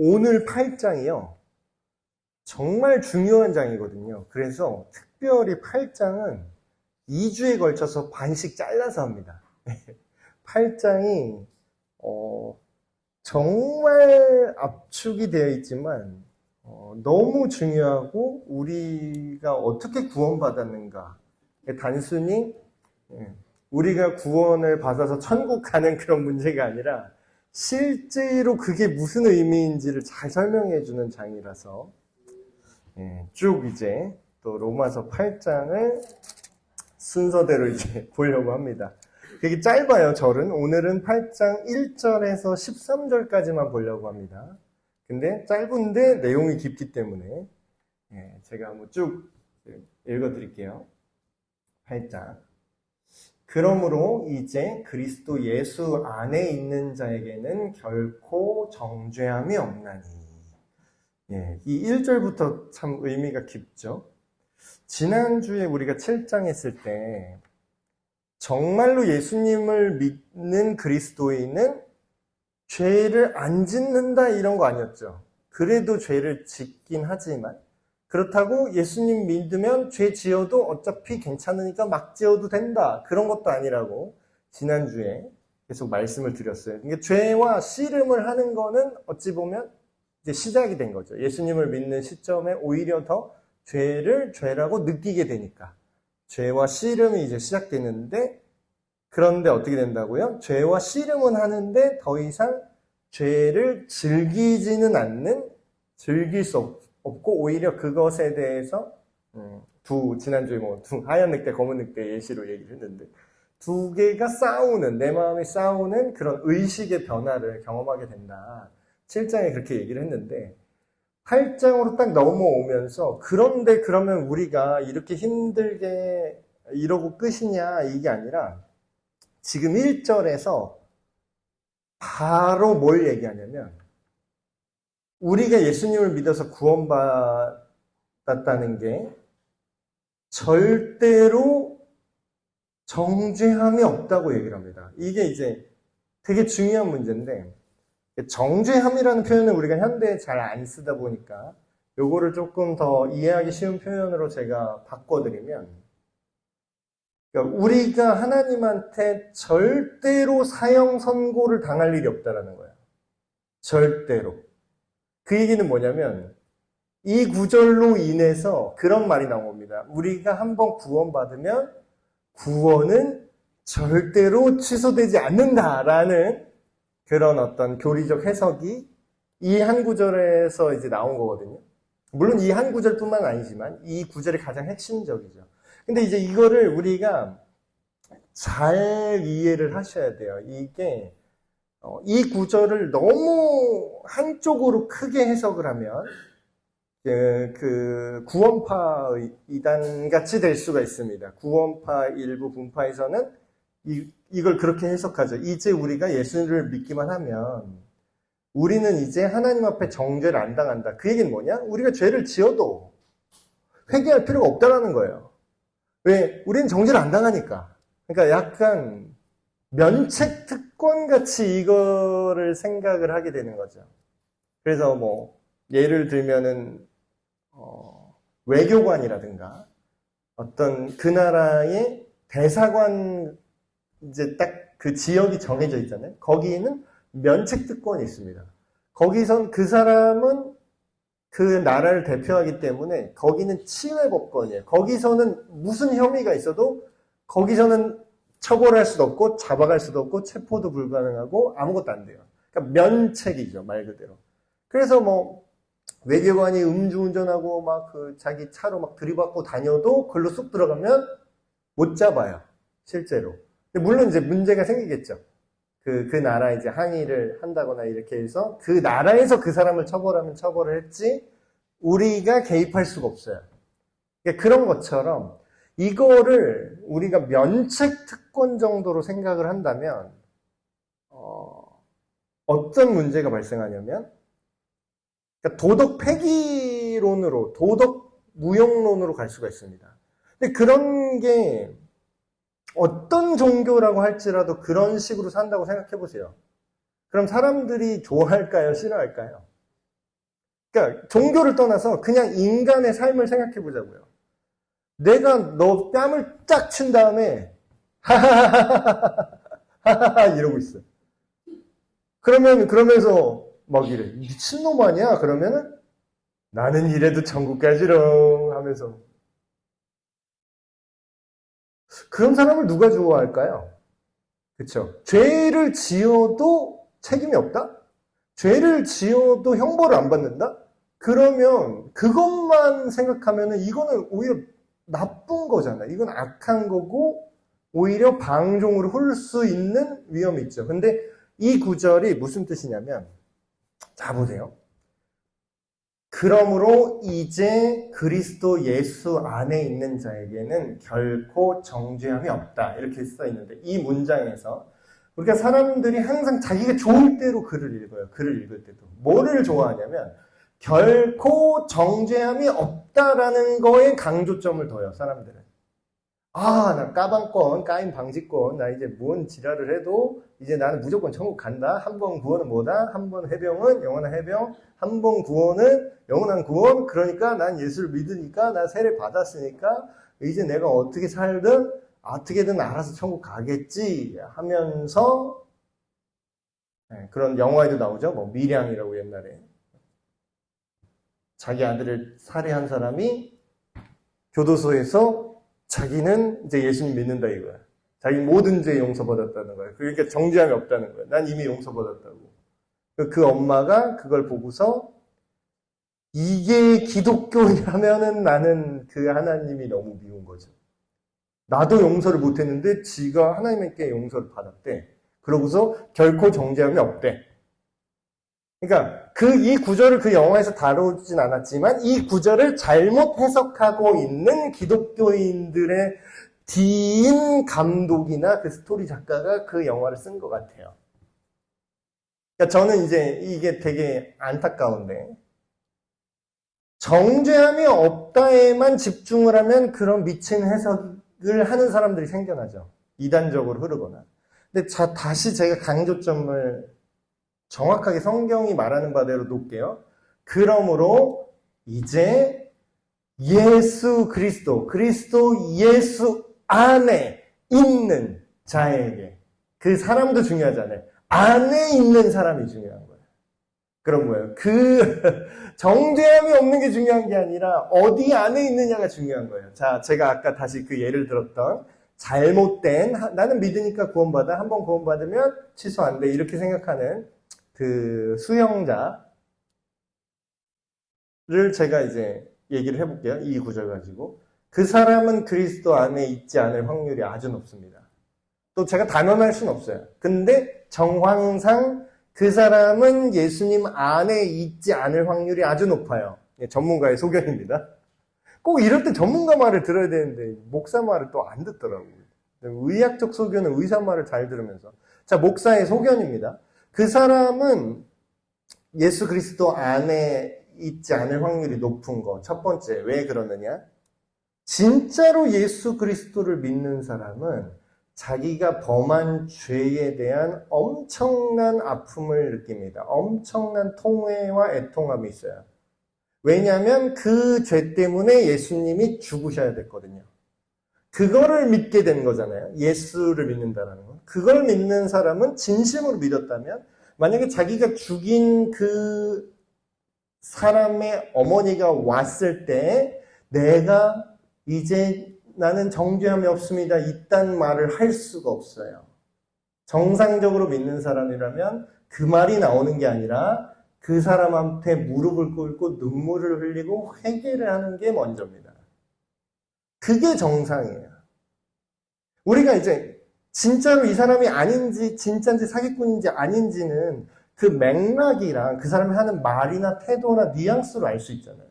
오늘 8장이요. 정말 중요한 장이거든요. 그래서 특별히 8장은 2주에 걸쳐서 반씩 잘라서 합니다. 8장이 정말 압축이 되어 있지만 너무 중요하고 우리가 어떻게 구원받았는가, 단순히 우리가 구원을 받아서 천국 가는 그런 문제가 아니라 실제로 그게 무슨 의미인지를 잘 설명해 주는 장이라서 쭉 이제 또 로마서 8장을 순서대로 이제 보려고 합니다. 되게 짧아요, 절은. 오늘은 8장 1절에서 13절까지만 보려고 합니다. 근데 짧은데 내용이 깊기 때문에 제가 한번 쭉 읽어드릴게요. 8장. 그러므로 이제 그리스도 예수 안에 있는 자에게는 결코 정죄함이 없나니. 이 1절부터 참 의미가 깊죠. 지난주에 우리가 7장 했을 때 정말로 예수님을 믿는 그리스도인은 죄를 안 짓는다 이런 거 아니었죠. 그래도 죄를 짓긴 하지만 그렇다고 예수님 믿으면 죄 지어도 어차피 괜찮으니까 막 지어도 된다, 그런 것도 아니라고 지난주에 계속 말씀을 드렸어요. 그러니까 죄와 씨름을 하는 거는 어찌 보면 이제 시작이 된 거죠. 예수님을 믿는 시점에 오히려 더 죄를 죄라고 느끼게 되니까 죄와 씨름이 이제 시작되는데, 그런데 어떻게 된다고요? 죄와 씨름은 하는데 더 이상 죄를 즐기지는 않는, 즐길 수 없고 오히려 그것에 대해서 지난주에 하얀 늑대 검은 늑대 예시로 얘기를 했는데 두 개가 싸우는, 내 마음이 싸우는 그런 의식의 변화를 경험하게 된다. 7장에 그렇게 얘기를 했는데 8장으로 딱 넘어오면서 그런데 그러면 우리가 이렇게 힘들게 이러고 끝이냐, 이게 아니라 지금 1절에서 바로 뭘 얘기하냐면 우리가 예수님을 믿어서 구원받았다는 게 절대로 정죄함이 없다고 얘기를 합니다. 이게 이제 되게 중요한 문제인데, 정죄함이라는 표현은 우리가 현대에 잘 안 쓰다 보니까 요거를 조금 더 이해하기 쉬운 표현으로 제가 바꿔드리면, 그러니까 우리가 하나님한테 절대로 사형 선고를 당할 일이 없다라는 거예요. 절대로. 그 얘기는 뭐냐면 이 구절로 인해서 그런 말이 나온 겁니다. 우리가 한번 구원받으면 구원은 절대로 취소되지 않는다라는 그런 어떤 교리적 해석이 이 한 구절에서 이제 나온 거거든요. 물론 이 한 구절뿐만 아니지만 이 구절이 가장 핵심적이죠. 근데 이제 이거를 우리가 잘 이해를 하셔야 돼요. 이게 이 구절을 너무 한쪽으로 크게 해석을 하면 그 구원파 이단 같이 될 수가 있습니다. 구원파 일부 분파에서는 이걸 그렇게 해석하죠. 이제 우리가 예수를 믿기만 하면 우리는 이제 하나님 앞에 정죄를 안 당한다. 그 얘기는 뭐냐? 우리가 죄를 지어도 회개할 필요가 없다라는 거예요. 왜? 우리는 정죄를 안 당하니까. 그러니까 약간 면책 특권 같이 이거를 생각을 하게 되는 거죠. 그래서 예를 들면은 외교관이라든가 어떤 그 나라의 대사관, 이제 딱 그 지역이 정해져 있잖아요. 거기에는 면책 특권이 있습니다. 거기선 그 사람은 그 나라를 대표하기 때문에 거기는 치외법권이에요. 거기서는 무슨 혐의가 있어도 거기서는 처벌할 수도 없고 잡아갈 수도 없고 체포도 불가능하고 아무것도 안 돼요. 그러니까 면책이죠, 말 그대로. 그래서 외교관이 음주운전하고 자기 차로 들이받고 다녀도 글로 쑥 들어가면 못 잡아요, 실제로. 근데 물론 이제 문제가 생기겠죠. 그 나라에 이제 항의를 한다거나 이렇게 해서 그 나라에서 그 사람을 처벌하면 처벌을 했지 우리가 개입할 수가 없어요. 그러니까 그런 것처럼 이거를 우리가 면책 특권 정도로 생각을 한다면 어떤 문제가 발생하냐면, 그러니까 도덕 폐기론으로, 도덕 무용론으로 갈 수가 있습니다. 근데 그런 게 어떤 종교라고 할지라도 그런 식으로 산다고 생각해 보세요. 그럼 사람들이 좋아할까요? 싫어할까요? 그러니까 종교를 떠나서 그냥 인간의 삶을 생각해 보자고요. 내가 너 뺨을 쫙 친 다음에 하하하하하하 이러고 있어. 그러면서 막 이래. 미친놈 아니야? 그러면은 나는 이래도 천국 가지롱 하면서. 그런 사람을 누가 좋아할까요? 그쵸? 죄를 지어도 책임이 없다? 죄를 지어도 형벌을 안 받는다? 그러면 그것만 생각하면은 이거는 오히려 나쁜 거잖아요. 이건 악한 거고 오히려 방종으로 흐를 수 있는 위험이 있죠. 근데 이 구절이 무슨 뜻이냐면, 자 보세요. 그러므로 이제 그리스도 예수 안에 있는 자에게는 결코 정죄함이 없다. 이렇게 써 있는데, 이 문장에서 우리가 사람들이 항상 자기가 좋을 대로 글을 읽어요. 글을 읽을 때도. 뭐를 좋아하냐면 결코 정죄함이 없다라는 거에 강조점을 둬요. 사람들은. 아, 나 까방권, 까임 방지권, 나 이제 뭔 지랄을 해도 이제 나는 무조건 천국 간다. 한 번 구원은 뭐다? 한 번 해병은 영원한 해병, 한 번 구원은 영원한 구원. 그러니까 난 예수를 믿으니까, 난 세례 받았으니까 이제 내가 어떻게 살든 어떻게든 알아서 천국 가겠지 하면서, 그런 영화에도 나오죠. 뭐 밀양이라고 옛날에 자기 아들을 살해한 사람이 교도소에서 자기는 이제 예수님 믿는다 이거야. 자기 모든 죄 용서받았다는 거야. 그러니까 정죄함이 없다는 거야. 난 이미 용서받았다고. 그 엄마가 그걸 보고서 이게 기독교냐면은 나는 그 하나님이 너무 미운 거죠. 나도 용서를 못했는데 지가 하나님께 용서를 받았대. 그러고서 결코 정죄함이 없대. 그러니까 이 구절을 그 영화에서 다루진 않았지만 이 구절을 잘못 해석하고 있는 기독교인들의 디인 감독이나 그 스토리 작가가 그 영화를 쓴 것 같아요. 그러니까 저는 이제 이게 되게 안타까운데, 정죄함이 없다에만 집중을 하면 그런 미친 해석을 하는 사람들이 생겨나죠. 이단적으로 흐르거나. 근데 다시 제가 강조점을 정확하게 성경이 말하는 바대로 놓을게요. 그러므로 이제 예수 그리스도 예수 안에 있는 자에게, 그 사람도 중요하잖아요. 안에 있는 사람이 중요한 거예요. 그런 거예요. 정죄함이 없는 게 중요한 게 아니라 어디 안에 있느냐가 중요한 거예요. 자, 제가 아까 다시 그 예를 들었던 잘못된, 나는 믿으니까 구원받아, 한번 구원받으면 취소 안 돼, 이렇게 생각하는 그 수용자를 제가 이제 얘기를 해볼게요. 이 구절 가지고. 그 사람은 그리스도 안에 있지 않을 확률이 아주 높습니다. 또 제가 단언할 수는 없어요. 근데 정황상 그 사람은 예수님 안에 있지 않을 확률이 아주 높아요. 전문가의 소견입니다. 꼭 이럴 때 전문가 말을 들어야 되는데 목사 말을 또 안 듣더라고요. 의학적 소견은 의사 말을 잘 들으면서. 자, 목사의 소견입니다. 그 사람은 예수 그리스도 안에 있지 않을 확률이 높은 거. 첫 번째, 왜 그러느냐? 진짜로 예수 그리스도를 믿는 사람은 자기가 범한 죄에 대한 엄청난 아픔을 느낍니다. 엄청난 통회와 애통함이 있어요. 왜냐하면 그 죄 때문에 예수님이 죽으셔야 됐거든요. 그거를 믿게 된 거잖아요. 예수를 믿는다는 건. 그걸 믿는 사람은 진심으로 믿었다면, 만약에 자기가 죽인 그 사람의 어머니가 왔을 때 내가 이제 나는 정죄함이 없습니다, 이딴 말을 할 수가 없어요. 정상적으로 믿는 사람이라면 그 말이 나오는 게 아니라 그 사람한테 무릎을 꿇고 눈물을 흘리고 회개를 하는 게 먼저입니다. 그게 정상이에요. 우리가 이제 진짜로 이 사람이 아닌지 진짜인지 사기꾼인지 아닌지는 그 맥락이랑 그 사람이 하는 말이나 태도나 뉘앙스로 알 수 있잖아요.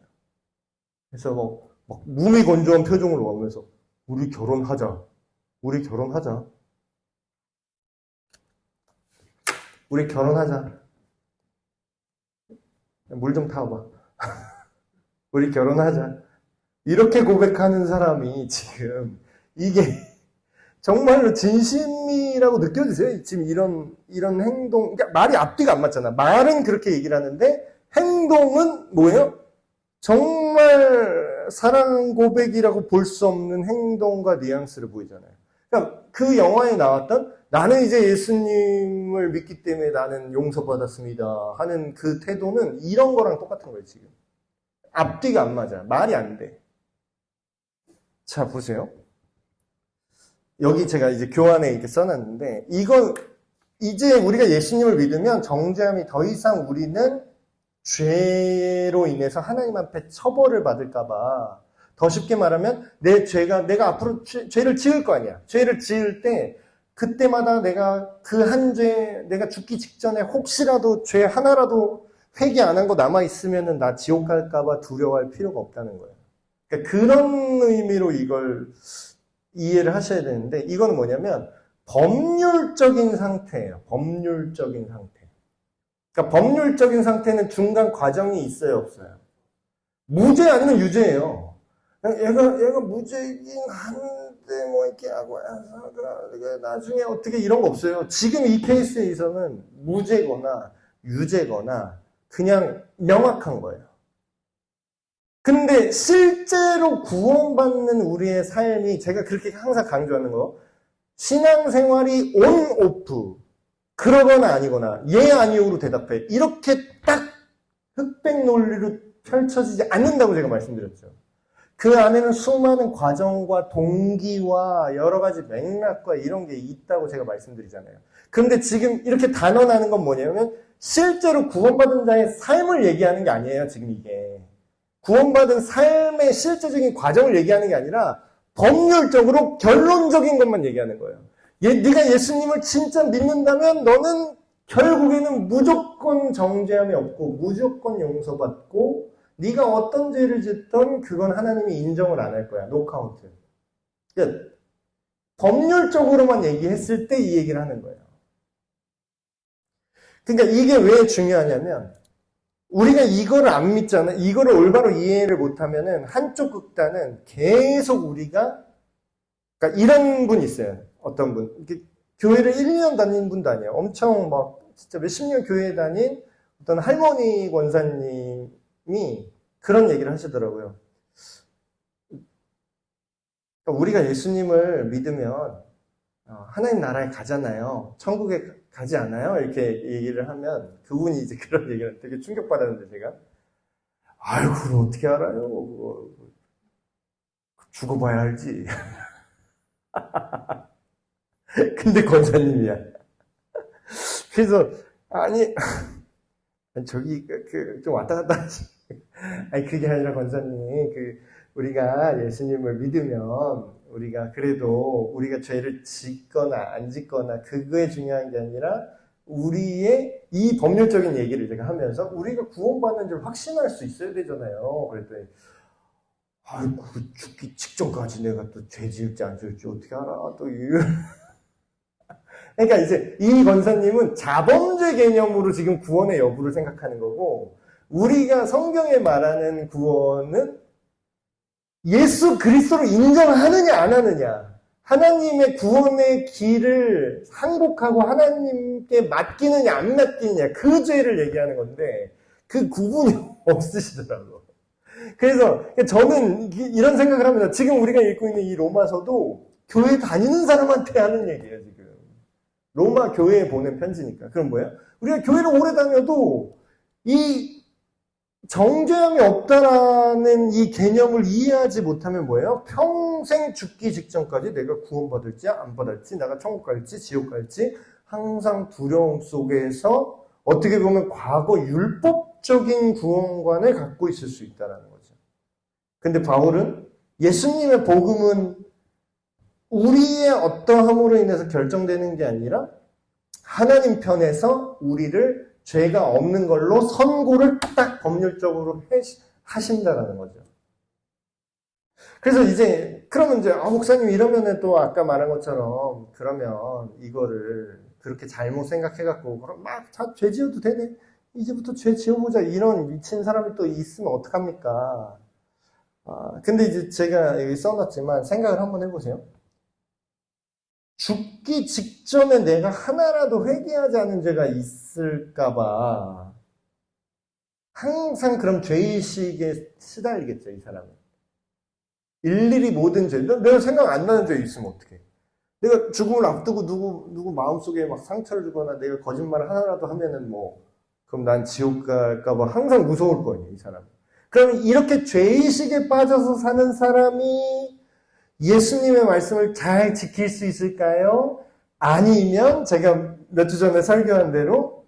그래서 막 무미건조한 표정으로 오면서 우리 결혼하자. 우리 결혼하자. 우리 결혼하자. 물 좀 타와봐. 우리 결혼하자. 이렇게 고백하는 사람이 지금 이게 정말로 진심이라고 느껴지세요? 지금 이런 행동, 그러니까 말이 앞뒤가 안 맞잖아. 말은 그렇게 얘기를 하는데 행동은 뭐예요? 정말 사랑 고백이라고 볼 수 없는 행동과 뉘앙스를 보이잖아요. 그러니까 그 영화에 나왔던 나는 이제 예수님을 믿기 때문에 나는 용서받았습니다 하는 그 태도는 이런 거랑 똑같은 거예요, 지금. 앞뒤가 안 맞아. 말이 안 돼. 자, 보세요. 여기 제가 이제 교환에 이렇게 써놨는데, 이건 이제 우리가 예수님을 믿으면 정죄함이 더 이상 우리는 죄로 인해서 하나님 앞에 처벌을 받을까봐, 더 쉽게 말하면 내 죄가, 내가 앞으로 죄를 지을 거 아니야. 죄를 지을 때 그때마다 내가 그 한 죄, 내가 죽기 직전에 혹시라도 죄 하나라도 회개 안 한 거 남아있으면 나 지옥 갈까봐 두려워할 필요가 없다는 거예요. 그러니까 그런 의미로 이걸 이해를 하셔야 되는데, 이건 뭐냐면 법률적인 상태예요. 법률적인 상태. 그러니까 법률적인 상태는 중간 과정이 있어요, 없어요? 무죄 아니면 유죄예요. 얘가 무죄이긴 한데 뭐 이렇게 하고 해서 나중에 어떻게 이런 거 없어요. 지금 이 케이스에 있어서는 무죄거나 유죄거나 그냥 명확한 거예요. 근데 실제로 구원받는 우리의 삶이, 제가 그렇게 항상 강조하는 거, 신앙생활이 온 오프, 그러거나 아니거나 예 아니오로 대답해, 이렇게 딱 흑백 논리로 펼쳐지지 않는다고 제가 말씀드렸죠. 그 안에는 수많은 과정과 동기와 여러 가지 맥락과 이런 게 있다고 제가 말씀드리잖아요. 그런데 지금 이렇게 단언하는 건 뭐냐면 실제로 구원받은 자의 삶을 얘기하는 게 아니에요, 지금 이게. 구원받은 삶의 실제적인 과정을 얘기하는 게 아니라 법률적으로 결론적인 것만 얘기하는 거예요. 네가 예수님을 진짜 믿는다면 너는 결국에는 무조건 정죄함이 없고 무조건 용서받고 네가 어떤 죄를 짓던 그건 하나님이 인정을 안 할 거야. 노카운트. 그러니까 법률적으로만 얘기했을 때 이 얘기를 하는 거예요. 그러니까 이게 왜 중요하냐면 우리가 이거를 안 믿잖아. 이거를 올바로 이해를 못하면은 한쪽 극단은 계속 우리가, 그러니까 이런 분 있어요. 어떤 분. 이렇게 교회를 1, 2년 다닌 분도 아니에요. 엄청 막 진짜 몇십 년 교회 다닌 어떤 할머니 권사님이 그런 얘기를 하시더라고요. 그러니까 우리가 예수님을 믿으면 하나님 나라에 가잖아요. 천국에 가지 않아요? 이렇게 얘기를 하면 그분이 이제 그런 얘기를 되게 충격받았는데 제가 아유 그걸 어떻게 알아요? 죽어봐야 알지. 근데 권사님이야. 그래서 아니 저기 좀 왔다 갔다 하지. 아니 그게 아니라 권사님 우리가 예수님을 믿으면 우리가 그래도 우리가 죄를 짓거나 안 짓거나 그거에 중요한 게 아니라 우리의 이 법률적인 얘기를 제가 하면서 우리가 구원받는 줄 확신할 수 있어야 되잖아요. 그랬더니 아이고 죽기 직전까지 내가 또 죄 지을지 안 지을지 어떻게 알아? 또 그러니까 이제 이 권사님은 자범죄 개념으로 지금 구원의 여부를 생각하는 거고 우리가 성경에 말하는 구원은 예수 그리스도를 인정하느냐 안 하느냐, 하나님의 구원의 길을 항복하고 하나님께 맡기느냐 안 맡기느냐, 그 죄를 얘기하는 건데 그 구분이 없으시더라고요. 그래서 저는 이런 생각을 합니다. 지금 우리가 읽고 있는 이 로마서도 교회 다니는 사람한테 하는 얘기예요. 지금 로마 교회에 보낸 편지니까. 그럼 뭐예요? 우리가 교회를 오래 다녀도 이 정죄함이 없다라는 이 개념을 이해하지 못하면 뭐예요? 평생 죽기 직전까지 내가 구원받을지 안 받을지, 내가 천국 갈지 지옥 갈지 항상 두려움 속에서 어떻게 보면 과거 율법적인 구원관을 갖고 있을 수 있다는 거죠. 근데 바울은 예수님의 복음은 우리의 어떠함으로 인해서 결정되는 게 아니라 하나님 편에서 우리를 죄가 없는 걸로 선고를 딱 법률적으로 하신다라는 거죠. 그래서 이제 그러면 이제 목사님 이러면은 또 아까 말한 것처럼 그러면 이거를 그렇게 잘못 생각해갖고 그럼 막 다 죄 지어도 되네, 이제부터 죄 지어보자, 이런 미친 사람이 또 있으면 어떡합니까? 근데 이제 제가 여기 써놨지만 생각을 한번 해보세요. 죽기 직전에 내가 하나라도 회개하지 않은 죄가 있을까봐 항상 그럼 죄의식에 시달리겠죠, 이 사람은. 일일이 모든 죄, 내가 생각 안 나는 죄 있으면 어떡해. 내가 죽음을 앞두고 누구 마음속에 막 상처를 주거나 내가 거짓말을 하나라도 하면은 그럼 난 지옥 갈까봐 항상 무서울 거 아니에요, 이 사람은. 그럼 이렇게 죄의식에 빠져서 사는 사람이 예수님의 말씀을 잘 지킬 수 있을까요? 아니면 제가 몇 주 전에 설교한 대로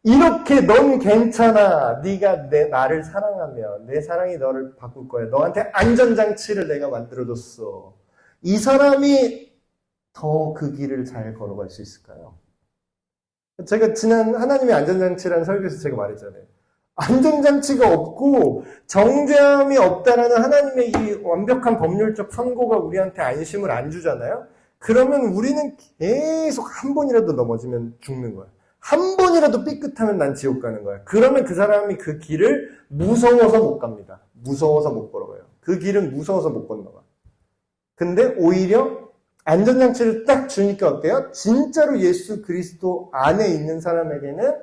이렇게 넌 괜찮아. 네가 나를 사랑하면 내 사랑이 너를 바꿀 거야. 너한테 안전장치를 내가 만들어줬어. 이 사람이 더 그 길을 잘 걸어갈 수 있을까요? 제가 지난 하나님의 안전장치라는 설교에서 제가 말했잖아요. 안전장치가 없고 정죄함이 없다라는 하나님의 이 완벽한 법률적 선고가 우리한테 안심을 안 주잖아요. 그러면 우리는 계속 한 번이라도 넘어지면 죽는 거야. 한 번이라도 삐끗하면 난 지옥 가는 거야. 그러면 그 사람이 그 길을 무서워서 못 갑니다. 무서워서 못 걸어가요. 그 길은 무서워서 못 건너가. 근데 오히려 안전장치를 딱 주니까 어때요? 진짜로 예수 그리스도 안에 있는 사람에게는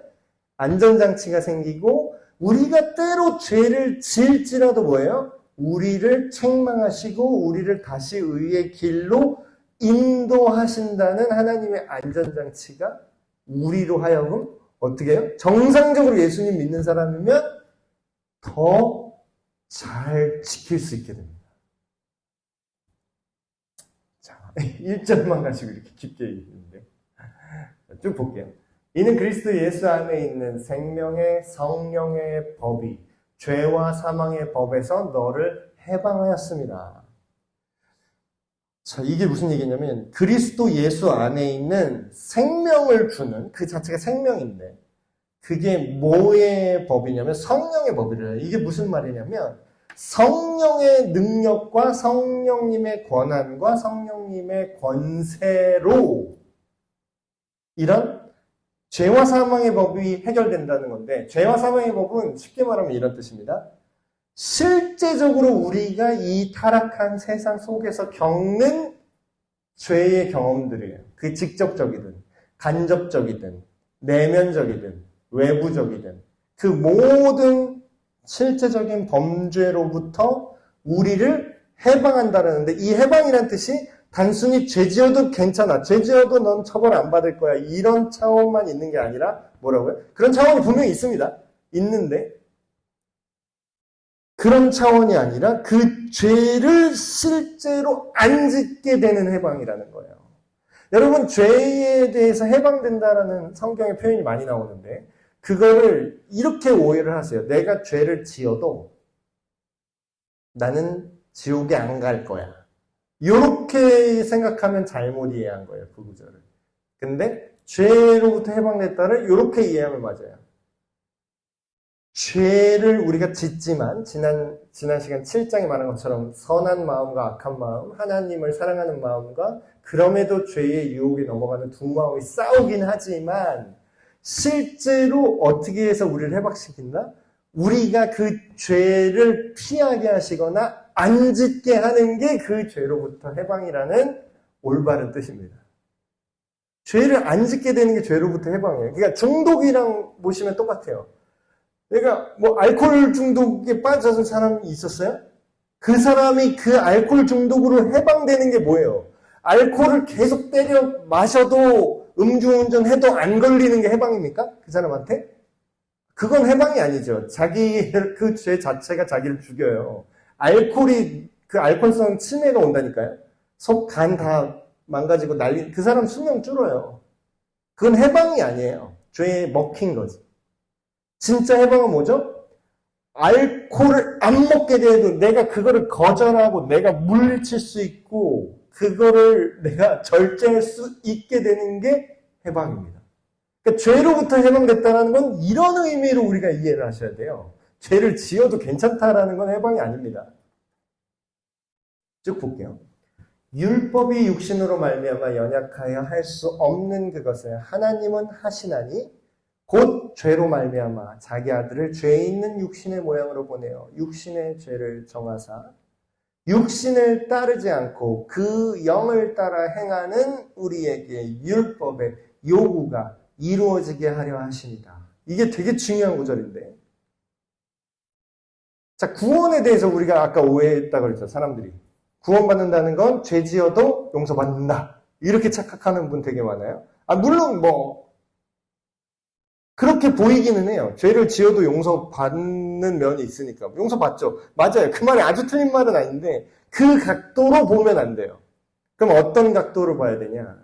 안전장치가 생기고 우리가 때로 죄를 지을지라도 뭐예요? 우리를 책망하시고 우리를 다시 의의 길로 인도하신다는 하나님의 안전장치가 우리로 하여금 어떻게 해요? 정상적으로 예수님 믿는 사람이면 더 잘 지킬 수 있게 됩니다. 자, 1절만 가지고 이렇게 깊게 얘기했는데 쭉 볼게요. 이는 그리스도 예수 안에 있는 생명의 성령의 법이 죄와 사망의 법에서 너를 해방하였습니다. 자, 이게 무슨 얘기냐면 그리스도 예수 안에 있는 생명을 주는 그 자체가 생명인데 그게 뭐의 법이냐면 성령의 법이래요. 이게 무슨 말이냐면 성령의 능력과 성령님의 권한과 성령님의 권세로 이런 죄와 사망의 법이 해결된다는 건데 죄와 사망의 법은 쉽게 말하면 이런 뜻입니다. 실제적으로 우리가 이 타락한 세상 속에서 겪는 죄의 경험들이에요. 그 직접적이든 간접적이든 내면적이든 외부적이든 그 모든 실제적인 범죄로부터 우리를 해방한다라는데 이 해방이란 뜻이 단순히 죄 지어도 괜찮아. 죄 지어도 넌 처벌 안 받을 거야. 이런 차원만 있는 게 아니라 뭐라고요? 그런 차원이 분명히 있습니다. 있는데 그런 차원이 아니라 그 죄를 실제로 안 짓게 되는 해방이라는 거예요. 여러분 죄에 대해서 해방된다라는 성경의 표현이 많이 나오는데 그거를 이렇게 오해를 하세요. 내가 죄를 지어도 나는 지옥에 안 갈 거야. 이렇게 생각하면 잘못 이해한 거예요. 그 구절을. 근데 죄로부터 해방됐다를 이렇게 이해하면 맞아요. 죄를 우리가 짓지만 지난 시간 7장에 말한 것처럼 선한 마음과 악한 마음, 하나님을 사랑하는 마음과 그럼에도 죄의 유혹에 넘어가는 두 마음이 싸우긴 하지만 실제로 어떻게 해서 우리를 해방시킨다? 우리가 그 죄를 피하게 하시거나 안 짓게 하는 게 그 죄로부터 해방이라는 올바른 뜻입니다. 죄를 안 짓게 되는 게 죄로부터 해방이에요. 그러니까 중독이랑 보시면 똑같아요. 그러니까 알코올 중독에 빠져서 사람이 있었어요? 그 사람이 그 알코올 중독으로 해방되는 게 뭐예요? 알코올을 계속 때려 마셔도 음주운전 해도 안 걸리는 게 해방입니까? 그 사람한테? 그건 해방이 아니죠. 그 죄 자체가 자기를 죽여요. 그 알코올성 치매가 온다니까요. 속, 간 다 망가지고 그 사람 수명 줄어요. 그건 해방이 아니에요. 죄에 먹힌 거지. 진짜 해방은 뭐죠? 알코올을 안 먹게 돼도 내가 그거를 거절하고 내가 물리칠 수 있고 그거를 내가 절제할 수 있게 되는 게 해방입니다. 그러니까 죄로부터 해방됐다는 건 이런 의미로 우리가 이해를 하셔야 돼요. 죄를 지어도 괜찮다라는 건 해방이 아닙니다. 쭉 볼게요. 율법이 육신으로 말미암아 연약하여 할 수 없는 그것을 하나님은 하시나니 곧 죄로 말미암아 자기 아들을 죄 있는 육신의 모양으로 보내어 육신의 죄를 정하사 육신을 따르지 않고 그 영을 따라 행하는 우리에게 율법의 요구가 이루어지게 하려 하십니다. 이게 되게 중요한 구절인데. 자, 구원에 대해서 우리가 아까 오해했다고 그랬죠, 사람들이. 구원받는다는 건 죄 지어도 용서받는다. 이렇게 착각하는 분 되게 많아요. 물론 그렇게 보이기는 해요. 죄를 지어도 용서받는 면이 있으니까. 용서받죠. 맞아요. 그 말이 아주 틀린 말은 아닌데, 그 각도로 보면 안 돼요. 그럼 어떤 각도로 봐야 되냐?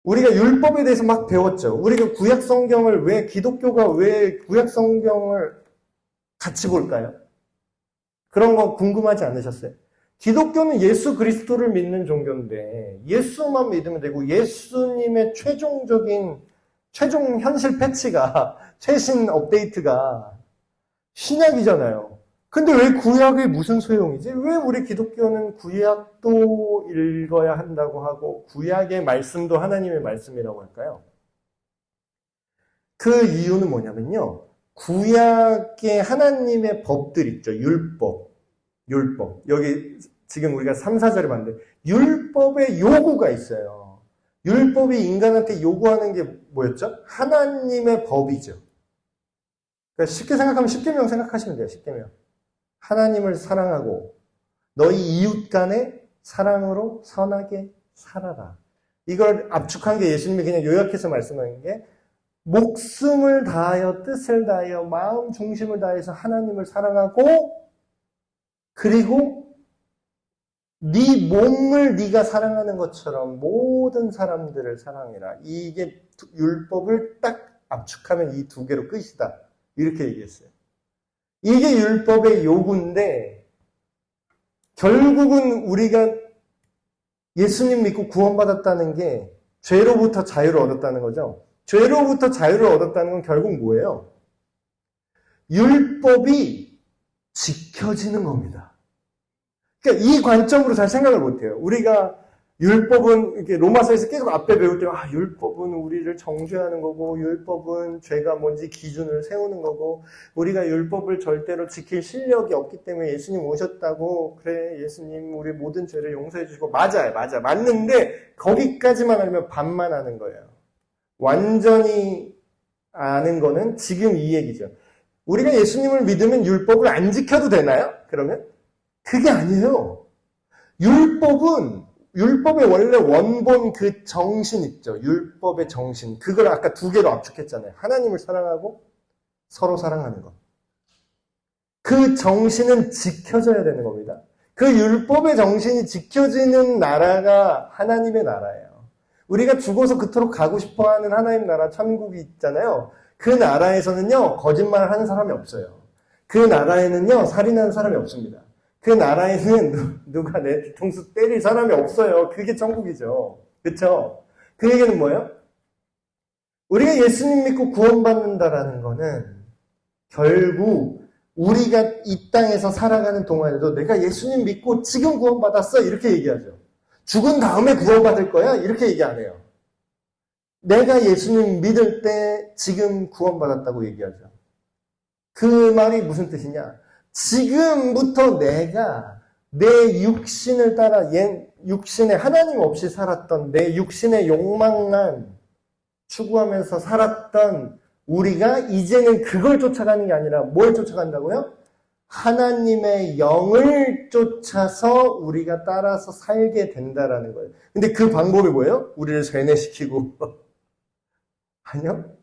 우리가 율법에 대해서 막 배웠죠. 우리가 구약 성경을 기독교가 왜 구약 성경을 같이 볼까요? 그런 거 궁금하지 않으셨어요? 기독교는 예수 그리스도를 믿는 종교인데 예수만 믿으면 되고 예수님의 최종 현실 패치가 최신 업데이트가 신약이잖아요. 근데 왜 구약이 무슨 소용이지? 왜 우리 기독교는 구약도 읽어야 한다고 하고 구약의 말씀도 하나님의 말씀이라고 할까요? 그 이유는 뭐냐면요. 구약의 하나님의 법들 있죠. 율법. 여기 지금 우리가 3, 4절에 봤는데 율법의 요구가 있어요. 율법이 인간한테 요구하는 게 뭐였죠? 하나님의 법이죠. 그러니까 쉽게 생각하면 십계명 생각하시면 돼요. 십계명. 하나님을 사랑하고 너희 이웃 간에 사랑으로 선하게 살아라. 이걸 압축한 게 예수님이 그냥 요약해서 말씀하는 게 목숨을 다하여 뜻을 다하여 마음 중심을 다해서 하나님을 사랑하고 그리고 네 몸을 네가 사랑하는 것처럼 모든 사람들을 사랑해라. 이게 율법을 딱 압축하면 이 두 개로 끝이다. 이렇게 얘기했어요. 이게 율법의 요구인데 결국은 우리가 예수님 믿고 구원받았다는 게 죄로부터 자유를 얻었다는 거죠. 죄로부터 자유를 얻었다는 건 결국 뭐예요? 율법이 지켜지는 겁니다. 그러니까 이 관점으로 잘 생각을 못해요. 우리가 율법은 이렇게 로마서에서 계속 앞에 배울 때 율법은 우리를 정죄하는 거고 율법은 죄가 뭔지 기준을 세우는 거고 우리가 율법을 절대로 지킬 실력이 없기 때문에 예수님 오셨다고 그래 예수님 우리 모든 죄를 용서해 주시고 맞는데 거기까지만 알면 반만 아는 거예요. 완전히 아는 거는 지금 이 얘기죠. 우리가 예수님을 믿으면 율법을 안 지켜도 되나요? 그러면? 그게 아니에요. 율법의 원래 원본 그 정신 있죠. 율법의 정신. 그걸 아까 두 개로 압축했잖아요. 하나님을 사랑하고 서로 사랑하는 것. 그 정신은 지켜져야 되는 겁니다. 그 율법의 정신이 지켜지는 나라가 하나님의 나라예요. 우리가 죽어서 그토록 가고 싶어하는 하나님 나라 천국이 있잖아요. 그 나라에서는요. 거짓말을 하는 사람이 없어요. 그 나라에는요. 살인하는 사람이 없습니다. 그 나라에는 누가 내 뒤통수 때릴 사람이 없어요. 그게 천국이죠. 그렇죠? 그 얘기는 뭐예요? 우리가 예수님 믿고 구원받는다라는 거는 결국 우리가 이 땅에서 살아가는 동안에도 내가 예수님 믿고 지금 구원받았어 이렇게 얘기하죠. 죽은 다음에 구원받을 거야 이렇게 얘기 안 해요. 내가 예수님 믿을 때 지금 구원받았다고 얘기하죠. 그 말이 무슨 뜻이냐? 지금부터 내가 내 육신을 따라 육신에 하나님 없이 살았던 내 육신의 욕망만 추구하면서 살았던 우리가 이제는 그걸 쫓아가는 게 아니라 뭘 쫓아간다고요? 하나님의 영을 쫓아서 우리가 따라서 살게 된다라는 거예요. 근데 그 방법이 뭐예요? 우리를 세뇌시키고 아니요?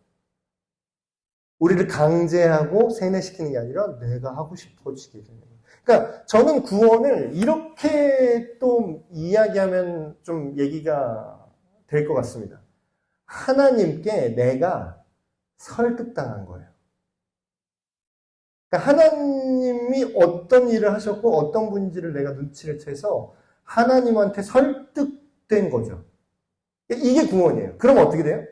우리를 강제하고 세뇌시키는 게 아니라 내가 하고 싶어지게 되는 거예요. 그러니까 저는 구원을 이렇게 또 이야기하면 좀 얘기가 될 것 같습니다. 하나님께 내가 설득당한 거예요. 그러니까 하나님이 어떤 일을 하셨고 어떤 분인지를 내가 눈치를 채서 하나님한테 설득된 거죠. 이게 구원이에요. 그럼 어떻게 돼요?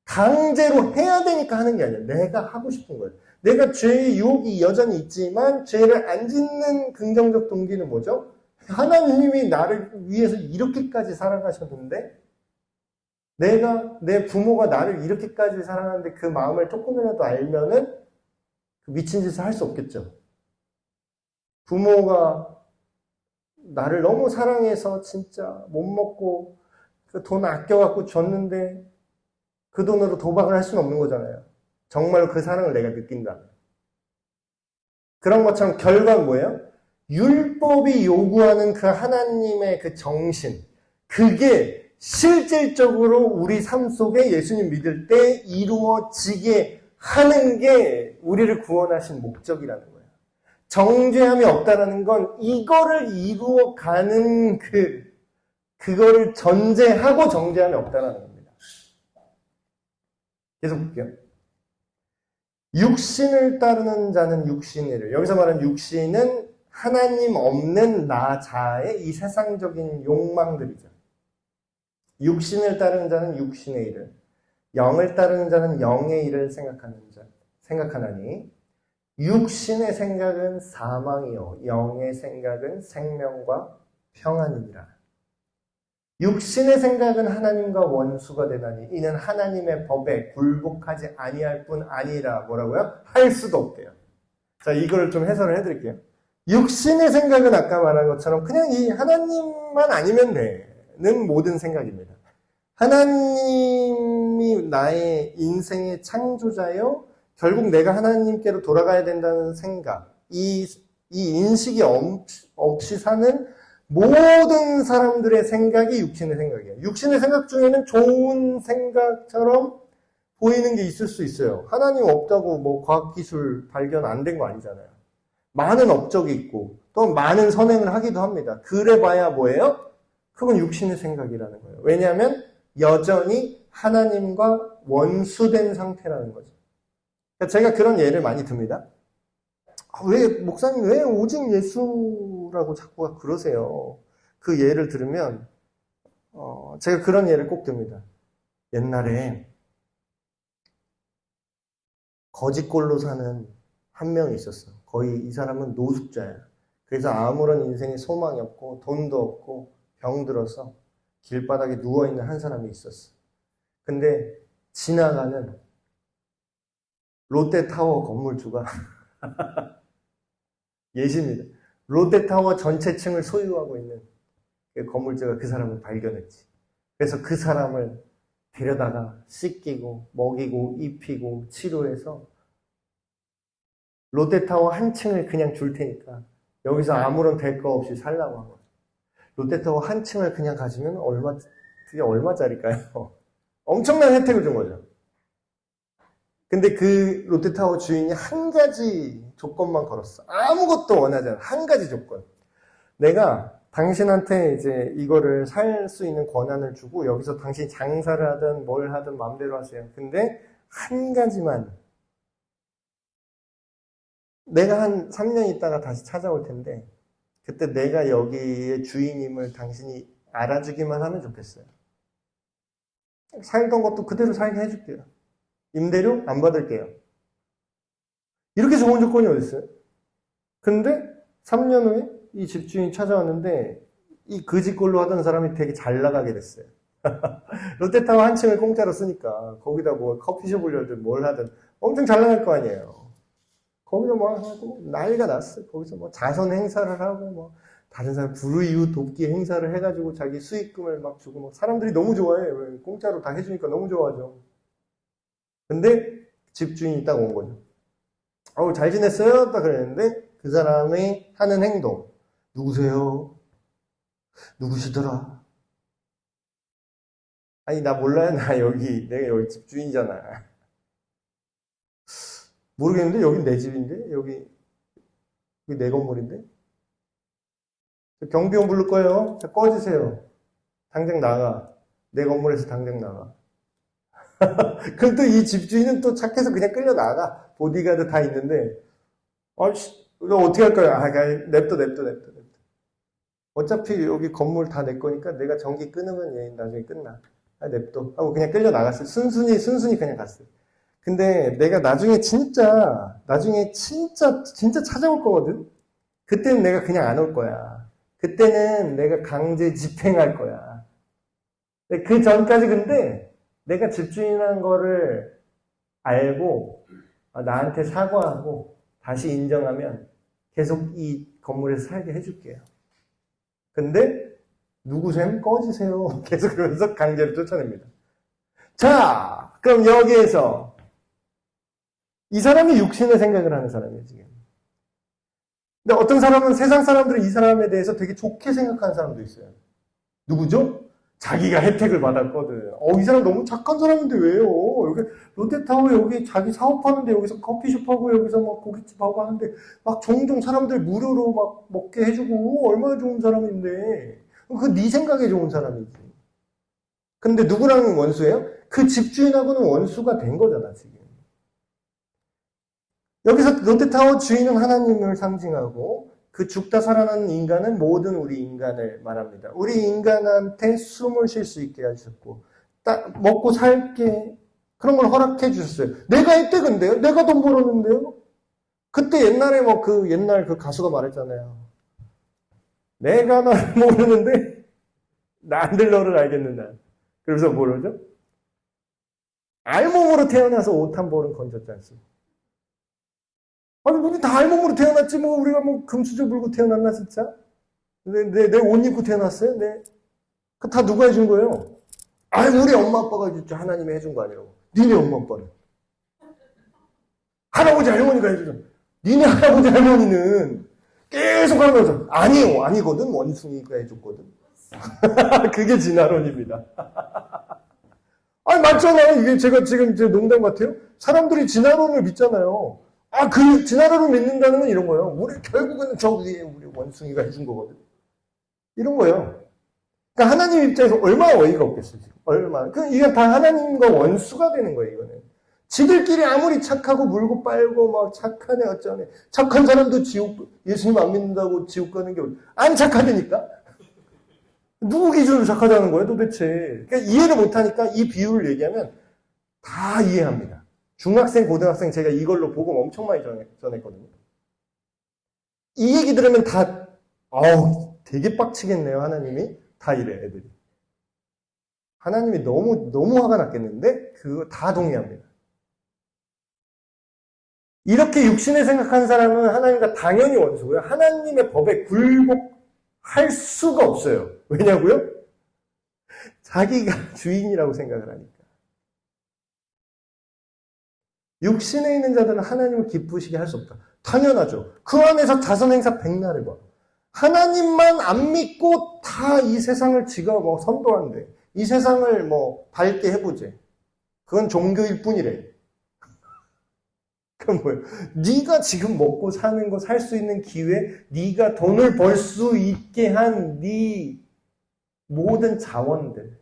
강제로 해야 되니까 하는 게 아니라 내가 하고 싶은 거예요. 내가 죄의 유혹이 여전히 있지만 죄를 안 짓는 긍정적 동기는 뭐죠? 하나님이 나를 위해서 이렇게까지 살아가셨는데 내 부모가 나를 이렇게까지 사랑하는데 그 마음을 조금이라도 알면은 그 미친 짓을 할 수 없겠죠. 부모가 나를 너무 사랑해서 진짜 못 먹고 그 돈 아껴갖고 줬는데 그 돈으로 도박을 할 수는 없는 거잖아요. 정말로 그 사랑을 내가 느낀다면. 그런 것처럼 결과는 뭐예요? 율법이 요구하는 그 하나님의 그 정신, 그게 실질적으로 우리 삶 속에 예수님 믿을 때 이루어지게 하는 게 우리를 구원하신 목적이라는 거예요. 정죄함이 없다라는 건 이거를 이루어가는 그거를 전제하고 정죄함이 없다라는 겁니다. 계속 볼게요. 육신을 따르는 자는 육신이를. 여기서 말하는 육신은 하나님 없는 나 자아의 이 세상적인 욕망들이죠. 육신을 따르는 자는 육신의 일을, 영을 따르는 자는 영의 일을 생각하나니 육신의 생각은 사망이요 영의 생각은 생명과 평안이니라. 육신의 생각은 하나님과 원수가 되나니 이는 하나님의 법에 굴복하지 아니할 뿐 아니라 뭐라고요? 할 수도 없대요. 자, 이걸 좀 해설을 해드릴게요. 육신의 생각은 아까 말한 것처럼 그냥 이 하나님만 아니면 되는 모든 생각입니다. 하나님이 나의 인생의 창조자요, 결국 내가 하나님께로 돌아가야 된다는 생각, 이 인식이 없이 사는 모든 사람들의 생각이 육신의 생각이에요. 육신의 생각 중에는 좋은 생각처럼 보이는 게 있을 수 있어요. 하나님 없다고 뭐 과학기술 발견 안 된 거 아니잖아요. 많은 업적이 있고 또 많은 선행을 하기도 합니다. 그래봐야 뭐예요? 그건 육신의 생각이라는 거예요. 왜냐하면 여전히 하나님과 원수된 상태라는 거죠. 제가 그런 예를 많이 듭니다. 왜 목사님 왜 오직 예수라고 자꾸 그러세요? 그 예를 들으면 제가 그런 예를 꼭 듭니다. 옛날에 거지꼴로 사는 한 명이 있었어. 거의 이 사람은 노숙자야. 그래서 아무런 인생에 소망이 없고 돈도 없고 병들어서 길바닥에 누워있는 한 사람이 있었어. 근데 지나가는 롯데타워 건물주가 예시입니다. 롯데타워 전체 층을 소유하고 있는 건물주가 그 사람을 발견했지. 그래서 그 사람을 데려다가 씻기고 먹이고 입히고 치료해서 롯데타워 한 층을 그냥 줄 테니까 여기서 아무런 대가 없이 살라고 한 거죠. 롯데타워 한 층을 그냥 가지면 그게 얼마짜리일까요? 엄청난 혜택을 준 거죠. 근데 그 롯데타워 주인이 한 가지 조건만 걸었어. 아무것도 원하지 않아. 한 가지 조건. 내가 당신한테 이제 이거를 살 수 있는 권한을 주고 여기서 당신이 장사를 하든 뭘 하든 마음대로 하세요. 근데 한 가지만. 내가 한 3년 있다가 다시 찾아올 텐데 그때 내가 여기의 주인임을 당신이 알아주기만 하면 좋겠어요. 살던 것도 그대로 살게 해줄게요. 임대료 안 받을게요. 이렇게 좋은 조건이 어디 있어요? 근데 3년 후에 이 집주인이 찾아왔는데 이 거지꼴로 하던 사람이 되게 잘 나가게 됐어요. 롯데타워 한 층을 공짜로 쓰니까 거기다 뭐 커피숍을 열든 뭘 하든 엄청 잘 나갈 거 아니에요. 거기서 뭐 하고 난리가 났어요. 거기서 뭐 자선 행사를 하고 뭐 다른 사람 불우이웃 돕기 행사를 해가지고 자기 수익금을 막 주고 뭐 사람들이 너무 좋아해. 공짜로 다 해주니까 너무 좋아하죠. 근데 집주인이 딱 온 거죠. 잘 지냈어요? 딱 그랬는데 그 사람이 하는 행동. 누구세요? 누구시더라? 아니 나 몰라요. 내가 여기 집주인이잖아. 모르겠는데 여긴 내 집인데 여기 내 건물인데 경비원 부를 거예요. 자, 꺼지세요. 당장 나가. 내 건물에서 당장 나가. 그럼 또 이 집주인은 또 착해서 그냥 끌려 나가. 보디가드 다 있는데 너 어떻게 할 거야? 그냥 냅둬. 어차피 여기 건물 다 내 거니까 내가 전기 끊으면 얘 나중에 끝나. 냅둬 하고 그냥 끌려 나갔어요. 순순히 그냥 갔어요. 근데 내가 나중에 진짜 찾아올 거거든? 그때는 내가 그냥 안 올 거야. 그때는 내가 강제 집행할 거야. 그 전까지 근데 내가 집주인한 거를 알고 나한테 사과하고 다시 인정하면 계속 이 건물에서 살게 해줄게요. 근데 누구셈? 꺼지세요. 계속 그러면서 강제로 쫓아냅니다. 자, 그럼 여기에서 이 사람이 육신의 생각을 하는 사람이에요, 지금. 근데 어떤 사람은 세상 사람들은 이 사람에 대해서 되게 좋게 생각하는 사람도 있어요. 누구죠? 자기가 혜택을 받았거든. 이 사람 너무 착한 사람인데 왜요? 여기 롯데타워 여기 자기 사업하는데 여기서 커피숍하고 여기서 막 고깃집하고 하는데 막 종종 사람들 무료로 막 먹게 해주고 얼마나 좋은 사람인데 그 네 생각에 좋은 사람이지. 근데 누구랑 원수예요? 그 집주인하고는 원수가 된 거잖아, 지금. 여기서 롯데타워 주인은 하나님을 상징하고 그 죽다 살아나는 인간은 모든 우리 인간을 말합니다. 우리 인간한테 숨을 쉴 수 있게 하셨고 먹고 살게 그런 걸 허락해 주셨어요. 내가 했대 근데요? 내가 돈 벌었는데요? 그때 옛날에 옛날 그 가수가 말했잖아요. 내가 너를 모르는데 나들 너를 알겠는다. 그래서 뭐라죠? 알몸으로 태어나서 옷 한 벌은 건졌지 않습니까? 아니, 우리 다 알몸으로 태어났지, 우리가 금수저 물고 태어났나, 진짜? 내 옷 입고 태어났어요? 네. 그 다 누가 해준 거예요? 우리 엄마 아빠가 진짜 하나님이 해준 거 아니라고. 니네 엄마 아빠는. 할아버지 할머니가 해주죠. 니네 할아버지 할머니는 계속 하면서, 아니요, 아니거든. 원숭이가 해줬거든. 그게 진화론입니다. 맞잖아요. 이게 제가 지금 농담 같아요. 사람들이 진화론을 믿잖아요. 그 진화론을 믿는다는 건 이런 거예요. 우리 결국은 저 위에 우리 원숭이가 해준 거거든. 이런 거예요. 그러니까 하나님 입장에서 얼마나 어이가 없겠어요. 지금. 얼마나. 이게 다 하나님과 원수가 되는 거예요. 이거는. 지들끼리 아무리 착하고 물고 빨고 막 착하네 어쩌네. 착한 사람도 예수님 안 믿는다고 지옥 가는 게 안 착하다니까. 누구 기준으로 착하다는 거예요 도대체. 그러니까 이해를 못하니까 이 비유를 얘기하면 다 이해합니다. 중학생, 고등학생 제가 이걸로 복음 엄청 많이 전했거든요. 이 얘기 들으면 다 되게 빡치겠네요 하나님이. 다 이래 애들이. 하나님이 너무 화가 났겠는데 그거 다 동의합니다. 이렇게 육신을 생각하는 사람은 하나님과 당연히 원수고요. 하나님의 법에 굴복할 수가 없어요. 왜냐고요? 자기가 주인이라고 생각을 하니까. 육신에 있는 자들은 하나님을 기쁘시게 할 수 없다. 당연하죠. 그 안에서 자선행사 백날을 봐. 하나님만 안 믿고 다 이 세상을 지가 선도한대. 이 세상을 밝게 해보지. 그건 종교일 뿐이래. 그럼 뭐예요? 네가 지금 먹고 사는 거 살 수 있는 기회, 네가 돈을 벌 수 있게 한 네 모든 자원들.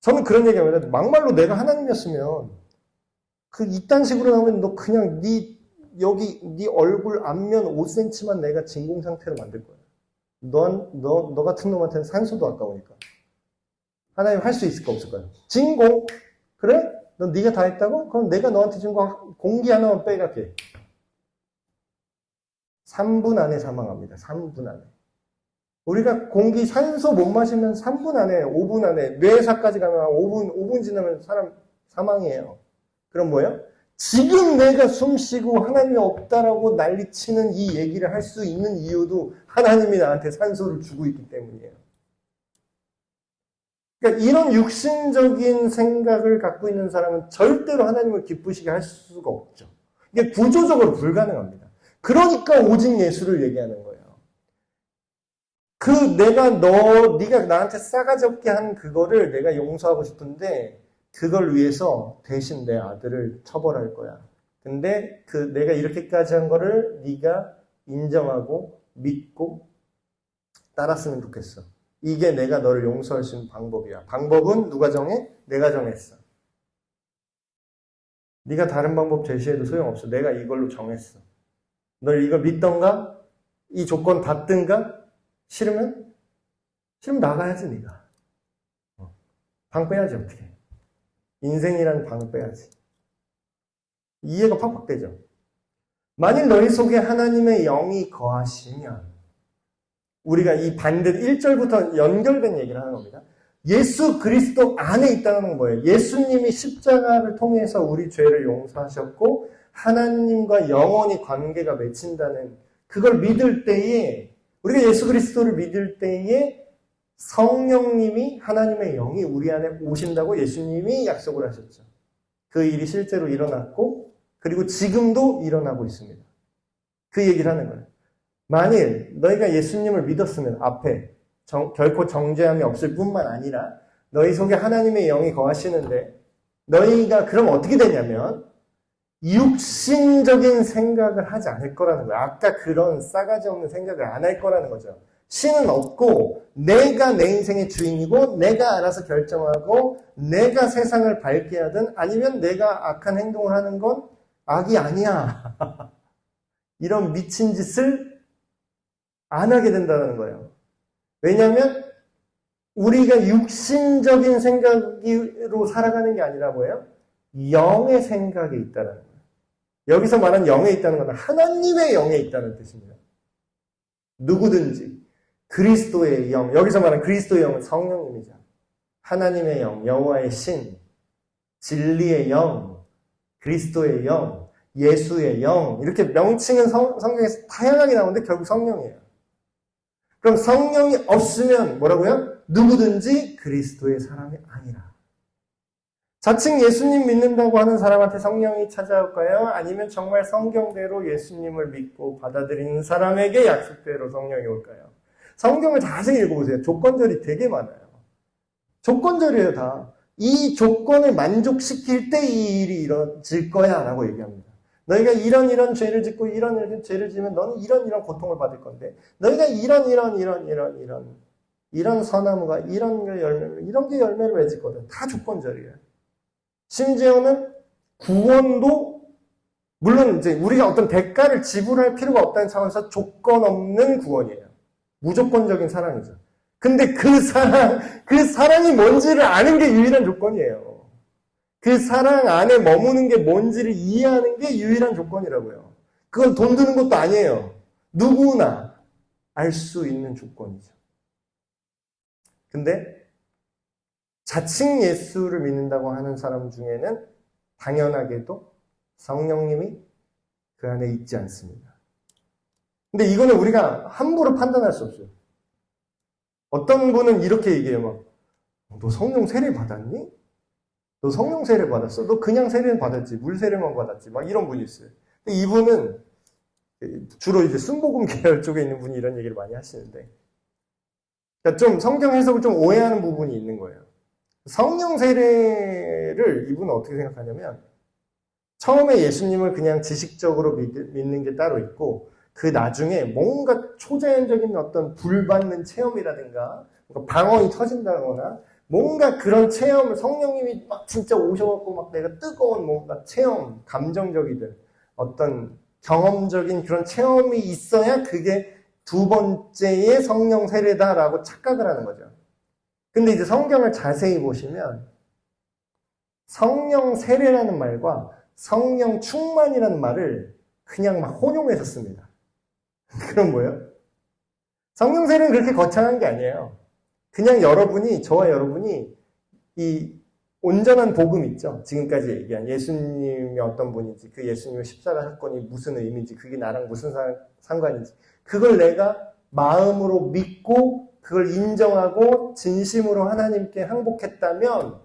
저는 그런 얘기합니다. 막말로 내가 하나님이었으면 이딴 식으로 나오면 너 그냥 네 얼굴 앞면 5cm만 내가 진공 상태로 만들 거야. 너 같은 놈한테는 산소도 아까우니까. 하나님 할 수 있을까 없을까요? 진공. 그래? 넌 네가 다 했다고? 그럼 내가 너한테 준 거 공기 하나만 빼갈게. 3분 안에 사망합니다. 3분 안에. 우리가 산소 못 마시면 3분 안에, 5분 안에, 뇌사까지 가면 5분 지나면 사람 사망이에요. 그럼 뭐예요? 지금 내가 숨 쉬고 하나님이 없다라고 난리치는 이 얘기를 할 수 있는 이유도 하나님이 나한테 산소를 주고 있기 때문이에요. 그러니까 이런 육신적인 생각을 갖고 있는 사람은 절대로 하나님을 기쁘시게 할 수가 없죠. 이게 구조적으로 불가능합니다. 그러니까 오직 예수를 얘기하는 거예요. 네가 나한테 싸가지 없게 한 그거를 내가 용서하고 싶은데 그걸 위해서 대신 내 아들을 처벌할 거야. 근데 내가 이렇게까지 한 거를 네가 인정하고 믿고 따랐으면 좋겠어. 이게 내가 너를 용서할 수 있는 방법이야. 방법은 누가 정해? 내가 정했어. 네가 다른 방법 제시해도 소용없어. 내가 이걸로 정했어. 널 이걸 믿던가? 이 조건 받든가? 싫으면 나가야지 네가. 방 빼야지 어떻게. 인생이라는 방을 빼야지. 이해가 팍팍 되죠. 만일 너희 속에 하나님의 영이 거하시면 우리가 이 반대 1절부터 연결된 얘기를 하는 겁니다. 예수 그리스도 안에 있다는 건 뭐예요? 예수님이 십자가를 통해서 우리 죄를 용서하셨고 하나님과 영원히 관계가 맺힌다는 그걸 믿을 때에 우리가 예수 그리스도를 믿을 때에 성령님이, 하나님의 영이 우리 안에 오신다고 예수님이 약속을 하셨죠. 그 일이 실제로 일어났고, 그리고 지금도 일어나고 있습니다. 그 얘기를 하는 거예요. 만일 너희가 예수님을 믿었으면 앞에 결코 정죄함이 없을 뿐만 아니라 너희 속에 하나님의 영이 거하시는데, 너희가 그럼 어떻게 되냐면 육신적인 생각을 하지 않을 거라는 거예요. 아까 그런 싸가지 없는 생각을 안 할 거라는 거죠. 신은 없고 내가 내 인생의 주인이고 내가 알아서 결정하고 내가 세상을 밝게 하든 아니면 내가 악한 행동을 하는 건 악이 아니야. 이런 미친 짓을 안 하게 된다는 거예요. 왜냐하면 우리가 육신적인 생각으로 살아가는 게 아니라 뭐예요? 영의 생각이 있다는 거예요. 여기서 말하는 영에 있다는 건 하나님의 영에 있다는 뜻입니다. 누구든지 그리스도의 영, 여기서 말하는 그리스도의 영은 성령님이죠. 하나님의 영, 여호와의 신, 진리의 영, 그리스도의 영, 예수의 영, 이렇게 명칭은 성경에서 다양하게 나오는데 결국 성령이에요. 그럼 성령이 없으면 뭐라고요? 누구든지 그리스도의 사람이 아니라. 자칭 예수님 믿는다고 하는 사람한테 성령이 찾아올까요? 아니면 정말 성경대로 예수님을 믿고 받아들이는 사람에게 약속대로 성령이 올까요? 성경을 자세히 읽어보세요. 조건절이 되게 많아요. 조건절이에요, 다. 이 조건을 만족시킬 때 이 일이 이루어질 거야 라고 얘기합니다. 너희가 이런 죄를 짓고 이런 죄를 지으면 너는 이런 고통을 받을 건데, 너희가 이런 선나무가 이런 게 열매를 맺을 거든. 다 조건절이에요. 심지어는 구원도, 물론 이제 우리가 어떤 대가를 지불할 필요가 없다는 차원에서 조건 없는 구원이에요. 무조건적인 사랑이죠. 근데 그 사랑이 뭔지를 아는 게 유일한 조건이에요. 그 사랑 안에 머무는 게 뭔지를 이해하는 게 유일한 조건이라고요. 그건 돈 드는 것도 아니에요. 누구나 알 수 있는 조건이죠. 근데 자칭 예수를 믿는다고 하는 사람 중에는 당연하게도 성령님이 그 안에 있지 않습니다. 근데 이거는 우리가 함부로 판단할 수 없어요. 어떤 분은 이렇게 얘기해요. 너 성령 세례 받았니? 너 성령 세례 받았어? 너 그냥 세례는 받았지. 물 세례만 받았지. 막 이런 분이 있어요. 근데 이분은 주로 이제 순복음 계열 쪽에 있는 분이 이런 얘기를 많이 하시는데, 그러니까 좀 성경 해석을 좀 오해하는 부분이 있는 거예요. 성령 세례를 이분은 어떻게 생각하냐면, 처음에 예수님을 그냥 지식적으로 믿는 게 따로 있고, 그 나중에 뭔가 초자연적인 어떤 불받는 체험이라든가, 방언이 터진다거나, 뭔가 그런 체험을 성령님이 막 진짜 오셔갖고 막 내가 뜨거운 뭔가 체험, 감정적이든 어떤 경험적인 그런 체험이 있어야 그게 두 번째의 성령 세례다라고 착각을 하는 거죠. 근데 이제 성경을 자세히 보시면 성령 세례라는 말과 성령 충만이라는 말을 그냥 막 혼용해서 씁니다. 그럼 뭐예요? 성령 세례는 그렇게 거창한 게 아니에요. 그냥 저와 여러분이 이 온전한 복음 있죠? 지금까지 얘기한 예수님이 어떤 분인지, 그 예수님의 십자가 사건이 무슨 의미인지, 그게 나랑 무슨 상관인지, 그걸 내가 마음으로 믿고 그걸 인정하고 진심으로 하나님께 항복했다면,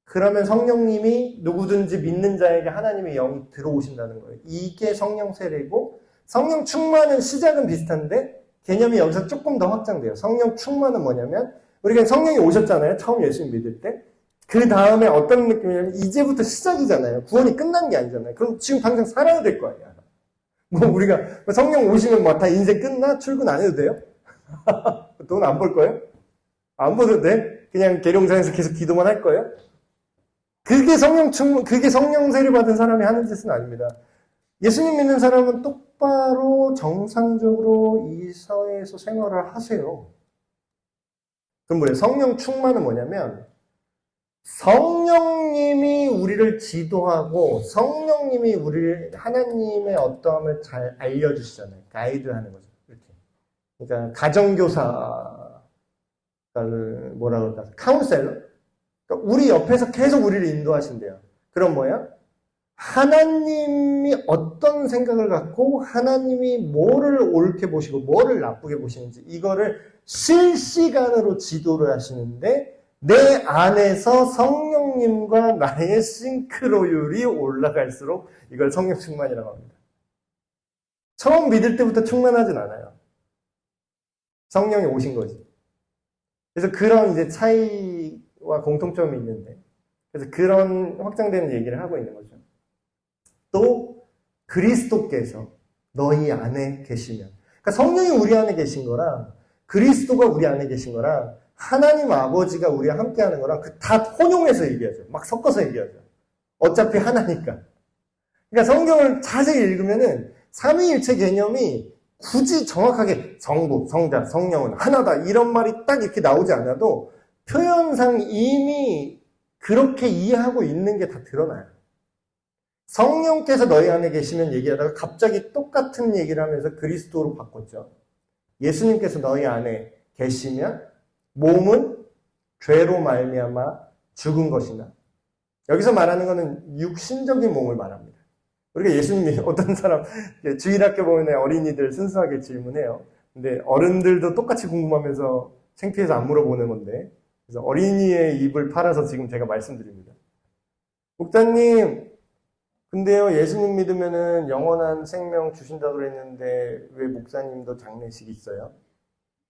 그러면 성령님이 누구든지 믿는 자에게 하나님의 영이 들어오신다는 거예요. 이게 성령 세례고, 성령 충만은 시작은 비슷한데 개념이 여기서 조금 더 확장돼요. 성령 충만은 뭐냐면, 우리가 성령이 오셨잖아요. 처음 예수님 믿을 때. 그 다음에 어떤 느낌이냐면 이제부터 시작이잖아요. 구원이 끝난 게 아니잖아요. 그럼 지금 당장 살아야 될 거 아니야. 뭐 우리가 성령 오시면 뭐 다 인생 끝나? 출근 안 해도 돼요? 돈 안 벌 거예요? 안 벌어도 돼? 그냥 계룡산에서 계속 기도만 할 거예요? 그게 성령 세례 받은 사람이 하는 짓은 아닙니다. 예수님 믿는 사람은 똑바로 정상적으로 이 사회에서 생활을 하세요. 그럼 뭐예요? 성령 충만은 뭐냐면 성령님이 우리를 지도하고 성령님이 우리를 하나님의 어떠함을 잘 알려주시잖아요. 가이드하는 거죠. 이렇게. 그러니까 가정교사, 뭐라 그럴까? 카운셀러? 그러니까 우리 옆에서 계속 우리를 인도하신대요. 그럼 뭐야? 하나님이 어떤 생각을 갖고 하나님이 뭐를 옳게 보시고 뭐를 나쁘게 보시는지 이거를 실시간으로 지도를 하시는데 내 안에서 성령님과 나의 싱크로율이 올라갈수록 이걸 성령 충만이라고 합니다. 처음 믿을 때부터 충만하진 않아요. 성령이 오신 거지. 그래서 그런 이제 차이와 공통점이 있는데 그래서 그런 확장되는 얘기를 하고 있는 거죠. 또 그리스도께서 너희 안에 계시면 그러니까 성령이 우리 안에 계신 거랑 그리스도가 우리 안에 계신 거랑 하나님 아버지가 우리와 함께하는 거랑 그 다 혼용해서 얘기하죠. 막 섞어서 얘기하죠. 어차피 하나니까. 그러니까 성경을 자세히 읽으면은 삼위일체 개념이 굳이 정확하게 성부, 성자, 성령은 하나다 이런 말이 딱 이렇게 나오지 않아도 표현상 이미 그렇게 이해하고 있는 게 다 드러나요. 성령께서 너희 안에 계시면 얘기하다가 갑자기 똑같은 얘기를 하면서 그리스도로 바꿨죠. 예수님께서 너희 안에 계시면 몸은 죄로 말미암아 죽은 것이나 여기서 말하는 것은 육신적인 몸을 말합니다. 우리가 예수님이 어떤 사람 주일학교 보면 어린이들 순수하게 질문해요. 근데 어른들도 똑같이 궁금하면서 창피해서 안 물어보는 건데 그래서 어린이의 입을 팔아서 지금 제가 말씀드립니다. 목사님 근데요 예수님 믿으면은 영원한 생명 주신다고 그랬는데 왜 목사님도 장례식 있어요?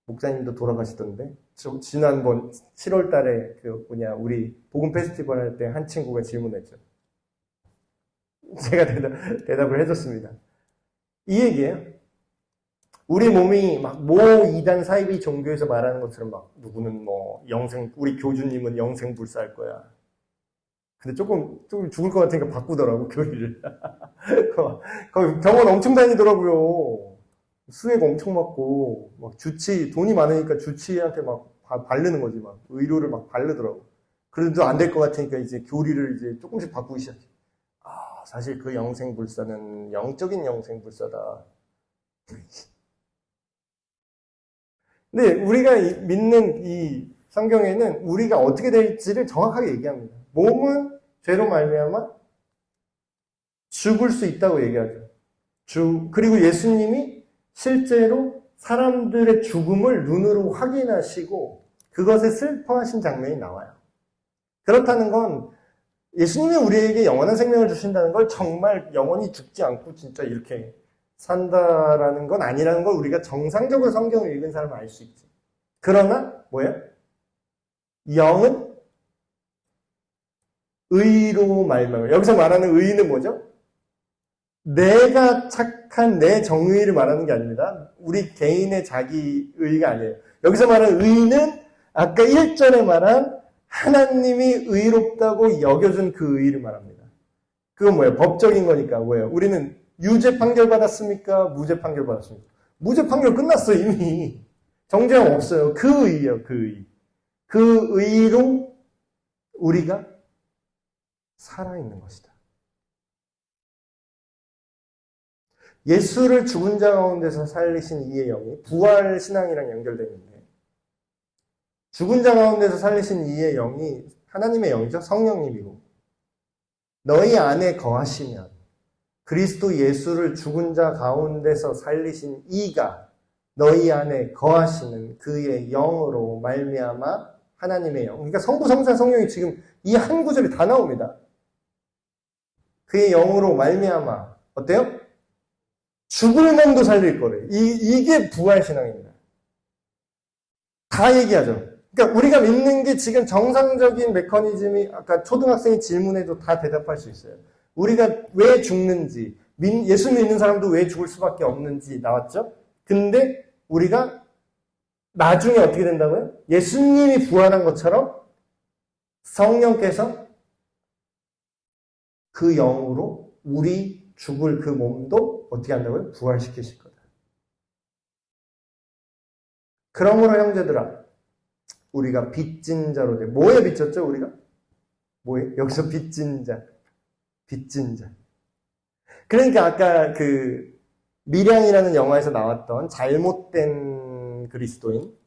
목사님도 돌아가시던데 지난번 7월 달에 우리 복음 페스티벌 할 때 한 친구가 질문했죠. 제가 대답을 해줬습니다. 이 얘기예요. 우리 몸이 막 모 이단 사이비 종교에서 말하는 것처럼 막 누구는 뭐 우리 교주님은 영생불사할 거야. 근데 조금 죽을 것 같으니까 바꾸더라고 교리를. 거기 병원 엄청 다니더라고요. 수액 엄청 맞고 막 돈이 많으니까 주치의한테 막 바르는 거지 막 의료를 막 바르더라고. 그래도 안 될 것 같으니까 이제 교리를 이제 조금씩 바꾸기 시작해. 사실 그 영생불사는 영적인 영생불사다. 근데 우리가 믿는 이 성경에는 우리가 어떻게 될지를 정확하게 얘기합니다. 몸은 죄로 말미암아 죽을 수 있다고 얘기하죠. 그리고 예수님이 실제로 사람들의 죽음을 눈으로 확인하시고 그것에 슬퍼하신 장면이 나와요. 그렇다는 건 예수님이 우리에게 영원한 생명을 주신다는 걸 정말 영원히 죽지 않고 진짜 이렇게 산다라는 건 아니라는 걸 우리가 정상적으로 성경을 읽은 사람은 알 수 있지. 그러나 뭐야? 영은 의로 말미암아. 여기서 말하는 의는 뭐죠? 내가 착한 내 정의를 말하는 게 아닙니다. 우리 개인의 자기 의가 아니에요. 여기서 말하는 의는 아까 1절에 말한 하나님이 의롭다고 여겨준 그 의를 말합니다. 그건 뭐예요? 법적인 거니까 뭐예요? 우리는 유죄 판결 받았습니까? 무죄 판결 받았습니까? 무죄 판결 끝났어 이미. 정죄함 없어요. 그 의예요. 그 의. 그 의로 우리가 살아있는 것이다. 예수를 죽은 자 가운데서 살리신 이의 영이 부활 신앙이랑 연결되는데 죽은 자 가운데서 살리신 이의 영이 하나님의 영이죠. 성령님이고 너희 안에 거하시면 그리스도 예수를 죽은 자 가운데서 살리신 이가 너희 안에 거하시는 그의 영으로 말미암아 하나님의 영. 그러니까 성부, 성자, 성령이 지금 이 한 구절이 다 나옵니다. 그의 영으로 말미암아 어때요? 죽을 몸도 살릴 거래. 이게 부활신앙입니다. 다 얘기하죠. 그러니까 우리가 믿는 게 지금 정상적인 메커니즘이 아까 초등학생이 질문해도 다 대답할 수 있어요. 우리가 왜 죽는지, 예수 믿는 사람도 왜 죽을 수밖에 없는지 나왔죠? 근데 우리가 나중에 어떻게 된다고요? 예수님이 부활한 것처럼 성령께서 그 영으로 우리 죽을 그 몸도 어떻게 한다고요? 부활시키실 거다. 그러므로 형제들아, 우리가 빚진 자로 돼. 뭐에 빚졌죠, 우리가? 뭐에? 여기서 빚진 자. 빚진 자. 그러니까 아까 그 미량이라는 영화에서 나왔던 잘못된 그리스도인.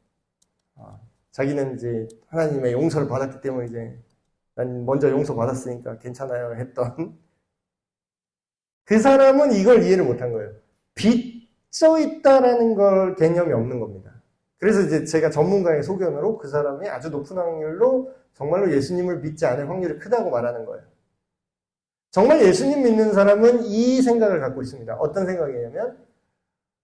자기는 이제 하나님의 용서를 받았기 때문에 이제 난 먼저 용서 받았으니까 괜찮아요 했던 그 사람은 이걸 이해를 못한 거예요. 빚져 있다라는 걸 개념이 없는 겁니다. 그래서 이제 제가 전문가의 소견으로 그 사람이 아주 높은 확률로 정말로 예수님을 믿지 않을 확률이 크다고 말하는 거예요. 정말 예수님 믿는 사람은 이 생각을 갖고 있습니다. 어떤 생각이냐면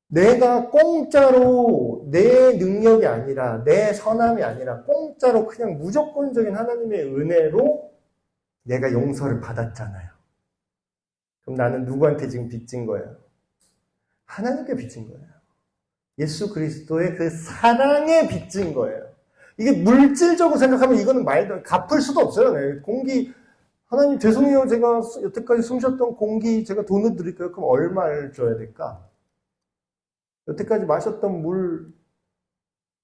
내가 공짜로 내 능력이 아니라 내 선함이 아니라 공짜로 그냥 무조건적인 하나님의 은혜로 내가 용서를 받았잖아요. 그럼 나는 누구한테 지금 빚진 거예요? 하나님께 빚진 거예요. 예수 그리스도의 그 사랑에 빚진 거예요. 이게 물질적으로 생각하면 이거는 말도 갚을 수도 없어요. 네. 공기 하나님 죄송해요. 제가 여태까지 숨쉬었던 공기 제가 돈을 드릴게요. 그럼 얼마를 줘야 될까? 여태까지 마셨던 물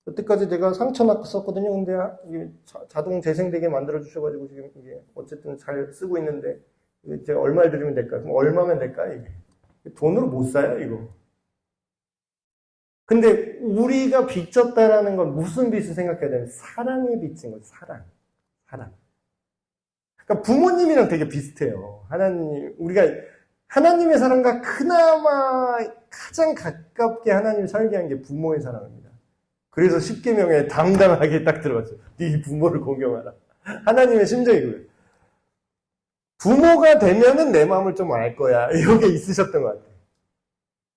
여태까지 제가 상처 났었거든요. 근데 이게 자동 재생되게 만들어 주셔가지고 지금 이게 어쨌든 잘 쓰고 있는데 이제 얼마를 드리면 될까? 그럼 얼마면 될까? 이게 돈으로 못 사요, 이거. 근데 우리가 빚졌다라는 건 무슨 빚을 생각해야 되냐면 사랑에 빚진 거죠. 사랑. 그러니까 부모님이랑 되게 비슷해요. 우리가 하나님의 사랑과 그나마 가장 가깝게 하나님을 설계한 게 부모의 사랑입니다. 그래서 십계명에 당당하게 딱 들어갔어요. 네 부모를 공경하라. 하나님의 심정이고요. 부모가 되면은 내 마음을 좀 알 거야. 이게 있으셨던 것 같아요.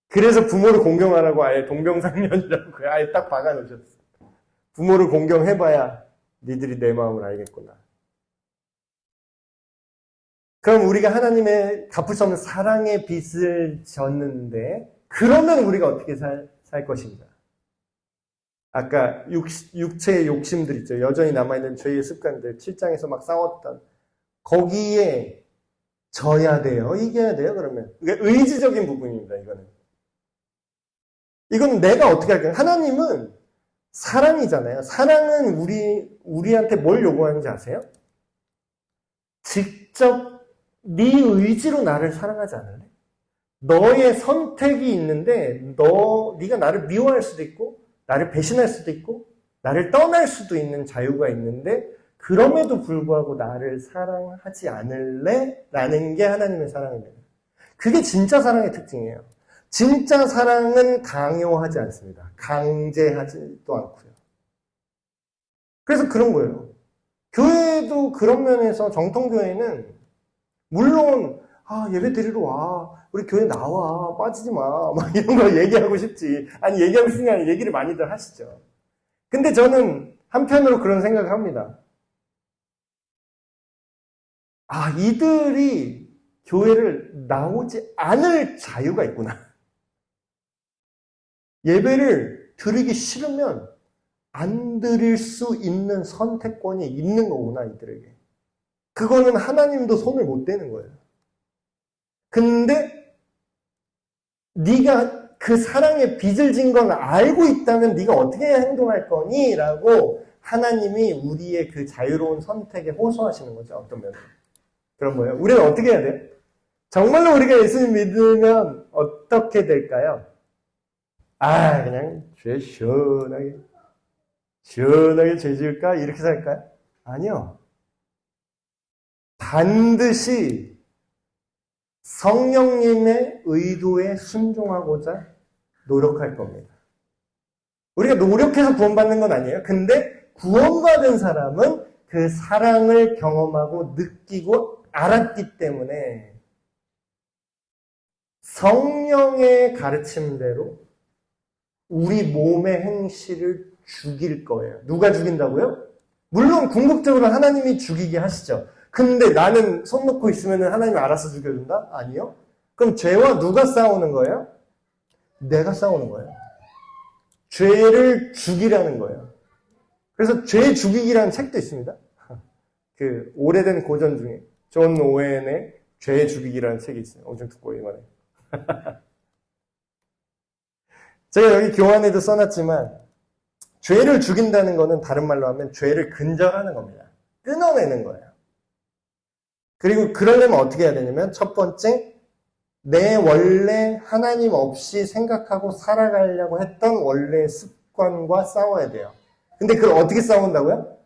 그래서 부모를 공경하라고 아예 동병상련이라고 아예 딱 박아놓으셨어요. 부모를 공경해봐야 니들이 내 마음을 알겠구나. 그럼 우리가 하나님의 갚을 수 없는 사랑의 빚을 졌는데 그러면 우리가 어떻게 살 것인가? 아까 육체의 욕심들 있죠. 여전히 남아있는 죄의 습관들 7장에서 막 싸웠던 거기에 져야 돼요. 이겨야 돼요. 그러면 그러니까 의지적인 부분입니다. 이거는 내가 어떻게 할까요? 하나님은 사랑이잖아요. 사랑은 우리한테 뭘 요구하는지 아세요? 직접 네 의지로 나를 사랑하지 않을래? 너의 선택이 있는데 네가 나를 미워할 수도 있고 나를 배신할 수도 있고 나를 떠날 수도 있는 자유가 있는데 그럼에도 불구하고 나를 사랑하지 않을래? 라는 게 하나님의 사랑입니다. 그게 진짜 사랑의 특징이에요. 진짜 사랑은 강요하지 않습니다. 강제하지도 않고요. 그래서 그런 거예요. 교회도 그런 면에서 정통교회는 물론 예배 드리러 와. 우리 교회 나와. 빠지지 마. 막 이런 거 얘기하고 싶지. 아니 얘기하고 싶은 게 아니라 얘기를 많이들 하시죠. 근데 저는 한편으로 그런 생각을 합니다. 이들이 교회를 나오지 않을 자유가 있구나. 예배를 드리기 싫으면 안 드릴 수 있는 선택권이 있는 거구나, 이들에게. 그거는 하나님도 손을 못 대는 거예요. 근데 네가 그 사랑의 빚을 진 건 알고 있다면 네가 어떻게 행동할 거니? 라고 하나님이 우리의 그 자유로운 선택에 호소하시는 거죠. 어떤 면으로. 그런 거예요. 우리는 어떻게 해야 돼요? 정말로 우리가 예수님 믿으면 어떻게 될까요? 그냥 죄 시원하게 죄 지을까? 이렇게 살까요? 아니요. 반드시 성령님의 의도에 순종하고자 노력할 겁니다. 우리가 노력해서 구원받는 건 아니에요. 근데 구원받은 사람은 그 사랑을 경험하고 느끼고 알았기 때문에 성령의 가르침대로 우리 몸의 행실을 죽일 거예요. 누가 죽인다고요? 물론 궁극적으로 하나님이 죽이게 하시죠. 근데 나는 손 놓고 있으면 하나님이 알아서 죽여준다? 아니요. 그럼 죄와 누가 싸우는 거예요? 내가 싸우는 거예요. 죄를 죽이라는 거예요. 그래서 죄 죽이기라는 책도 있습니다. 그 오래된 고전 중에 존 오웬의 죄 죽이기라는 책이 있어요. 엄청 두꺼워 이거는. 제가 여기 교환에도 써놨지만 죄를 죽인다는 거는 다른 말로 하면 죄를 근절하는 겁니다. 끊어내는 거예요. 그리고 그러려면 어떻게 해야 되냐면 첫 번째, 내 원래 하나님 없이 생각하고 살아가려고 했던 원래 습관과 싸워야 돼요. 근데 그걸 어떻게 싸운다고요?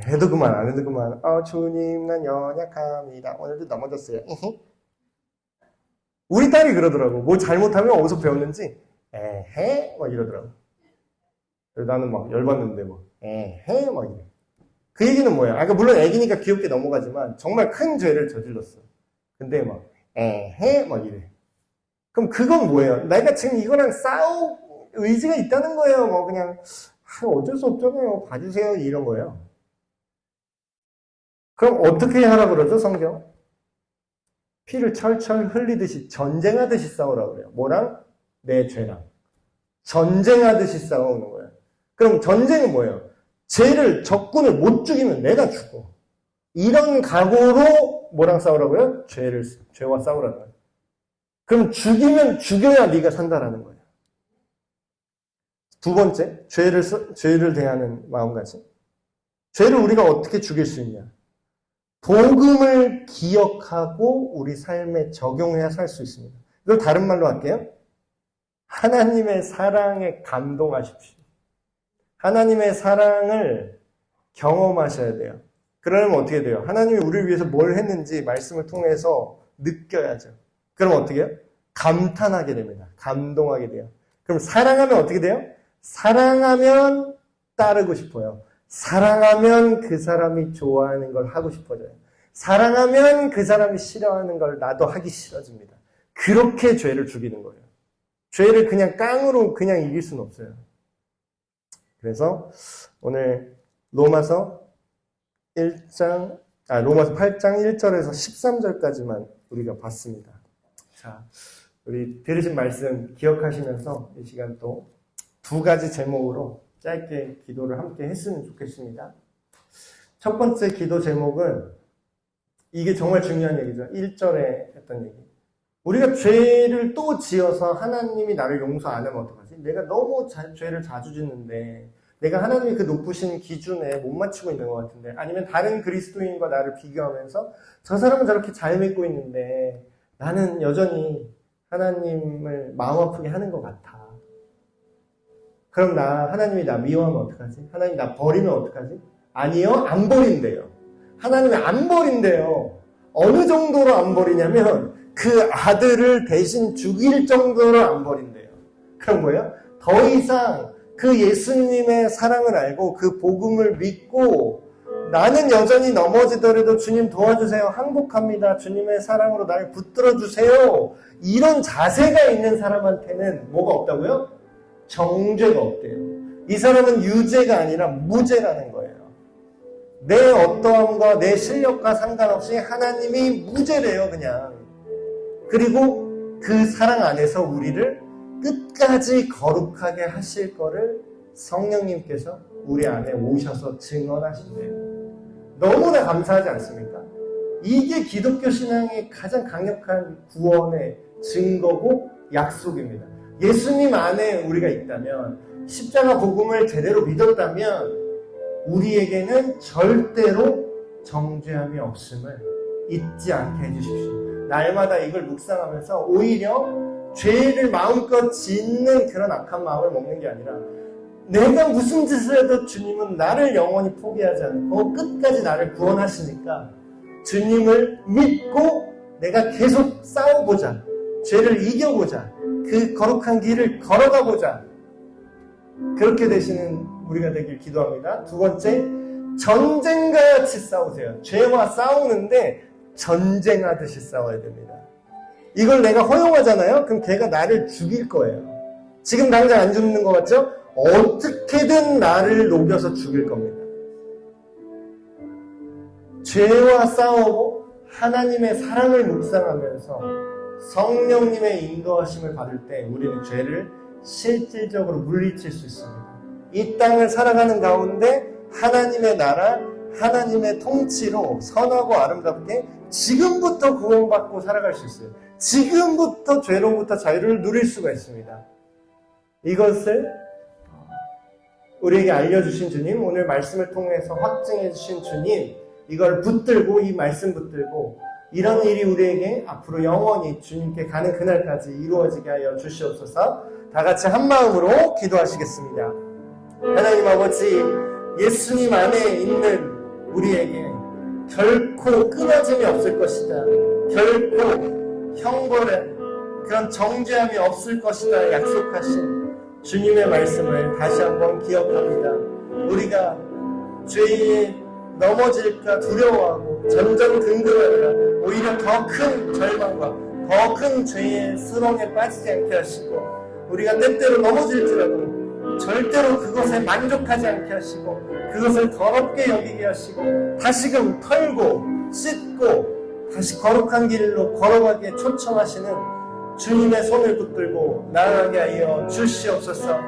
해도 그만 안 해도 그만. 주님 난 연약합니다. 오늘도 넘어졌어요. 우리 딸이 그러더라고. 뭐 잘못하면 어디서 배웠는지 에헤 막 이러더라고. 나는 막 열받는데 막 에헤 막 이래. 그 얘기는 뭐야? 그러니까 물론 애기니까 귀엽게 넘어가지만 정말 큰 죄를 저질렀어. 근데 막 에헤 막 이래. 그럼 그건 뭐예요? 내가 지금 이거랑 싸울 의지가 있다는 거예요. 뭐 그냥 어쩔 수 없잖아요. 봐주세요 이런 거예요. 그럼 어떻게 하라 그러죠 성경? 피를 철철 흘리듯이 전쟁하듯이 싸우라고 그래요. 뭐랑? 내 죄랑. 전쟁하듯이 싸우는 거예요. 그럼 전쟁은 뭐예요? 죄를, 적군을 못 죽이면 내가 죽어. 이런 각오로 뭐랑 싸우라고요? 죄와 싸우라는 거예요. 그럼 죽이면 죽여야 네가 산다라는 거예요. 두 번째, 죄를 대하는 마음가짐. 죄를 우리가 어떻게 죽일 수 있냐? 복음을 기억하고 우리 삶에 적용해야 살 수 있습니다. 이걸 다른 말로 할게요. 하나님의 사랑에 감동하십시오. 하나님의 사랑을 경험하셔야 돼요. 그러면 어떻게 돼요? 하나님이 우리를 위해서 뭘 했는지 말씀을 통해서 느껴야죠. 그럼 어떻게 해요? 감탄하게 됩니다. 감동하게 돼요. 그럼 사랑하면 어떻게 돼요? 사랑하면 따르고 싶어요. 사랑하면 그 사람이 좋아하는 걸 하고 싶어져요. 사랑하면 그 사람이 싫어하는 걸 나도 하기 싫어집니다. 그렇게 죄를 죽이는 거예요. 죄를 그냥 깡으로 그냥 이길 수는 없어요. 그래서 오늘 로마서 8장 1절에서 13절까지만 우리가 봤습니다. 자, 우리 들으신 말씀 기억하시면서 이 시간 또 두 가지 제목으로 짧게 기도를 함께 했으면 좋겠습니다. 첫 번째 기도 제목은 이게 정말 중요한 얘기죠. 1절에 했던 얘기. 우리가 죄를 또 지어서 하나님이 나를 용서 안 하면 어떡하지? 내가 너무 죄를 자주 짓는데 내가 하나님의 그 높으신 기준에 못 맞추고 있는 것 같은데 아니면 다른 그리스도인과 나를 비교하면서 저 사람은 저렇게 잘 믿고 있는데 나는 여전히 하나님을 마음 아프게 하는 것 같아. 그럼 하나님이 나 미워하면 어떡하지? 하나님이 나 버리면 어떡하지? 아니요, 안 버린대요. 하나님이 안 버린대요. 어느 정도로 안 버리냐면 그 아들을 대신 죽일 정도로 안 버린대요. 그럼 뭐예요? 더 이상 그 예수님의 사랑을 알고 그 복음을 믿고 나는 여전히 넘어지더라도 주님 도와주세요. 항복합니다. 주님의 사랑으로 나를 붙들어 주세요. 이런 자세가 있는 사람한테는 뭐가 없다고요? 정죄가 없대요. 이 사람은 유죄가 아니라 무죄라는 거예요. 내 어떠함과 내 실력과 상관없이 하나님이 무죄래요, 그냥. 그리고 그 사랑 안에서 우리를 끝까지 거룩하게 하실 거를 성령님께서 우리 안에 오셔서 증언하신대요. 너무나 감사하지 않습니까? 이게 기독교 신앙의 가장 강력한 구원의 증거고 약속입니다. 예수님 안에 우리가 있다면, 십자가 복음을 제대로 믿었다면 우리에게는 절대로 정죄함이 없음을 잊지 않게 해주십시오. 날마다 이걸 묵상하면서 오히려 죄를 마음껏 짓는 그런 악한 마음을 먹는 게 아니라 내가 무슨 짓을 해도 주님은 나를 영원히 포기하지 않고 끝까지 나를 구원하시니까 주님을 믿고 내가 계속 싸워보자. 죄를 이겨보자. 그 거룩한 길을 걸어가보자. 그렇게 되시는 우리가 되길 기도합니다. 두 번째, 전쟁과 같이 싸우세요. 죄와 싸우는데 전쟁하듯이 싸워야 됩니다. 이걸 내가 허용하잖아요? 그럼 걔가 나를 죽일 거예요. 지금 당장 안 죽는 것 같죠? 어떻게든 나를 녹여서 죽일 겁니다. 죄와 싸우고 하나님의 사랑을 묵상하면서 성령님의 인도하심을 받을 때 우리는 죄를 실질적으로 물리칠 수 있습니다. 이 땅을 살아가는 가운데 하나님의 나라, 하나님의 통치로 선하고 아름답게 지금부터 구원받고 살아갈 수 있어요. 지금부터 죄로부터 자유를 누릴 수가 있습니다. 이것을 우리에게 알려주신 주님, 오늘 말씀을 통해서 확증해 주신 주님, 이걸 붙들고, 이 말씀 붙들고 이런 일이 우리에게 앞으로 영원히 주님께 가는 그날까지 이루어지게 하여 주시옵소서. 다 같이 한 마음으로 기도하시겠습니다. 하나님 아버지, 예수님 안에 있는 우리에게 결코 끊어짐이 없을 것이다. 결코 형벌에 그런 정죄함이 없을 것이다 약속하신 주님의 말씀을 다시 한번 기억합니다. 우리가 죄에 넘어질까 두려워하고 전전긍긍하느라 오히려 더 큰 절망과 더 큰 죄의 수렁에 빠지지 않게 하시고, 우리가 때때로 넘어질지라도 절대로 그것에 만족하지 않게 하시고 그것을 더럽게 여기게 하시고 다시금 털고 씻고 다시 거룩한 길로 걸어가기에 초청하시는 주님의 손을 붙들고 나아가게 하여 주시옵소서.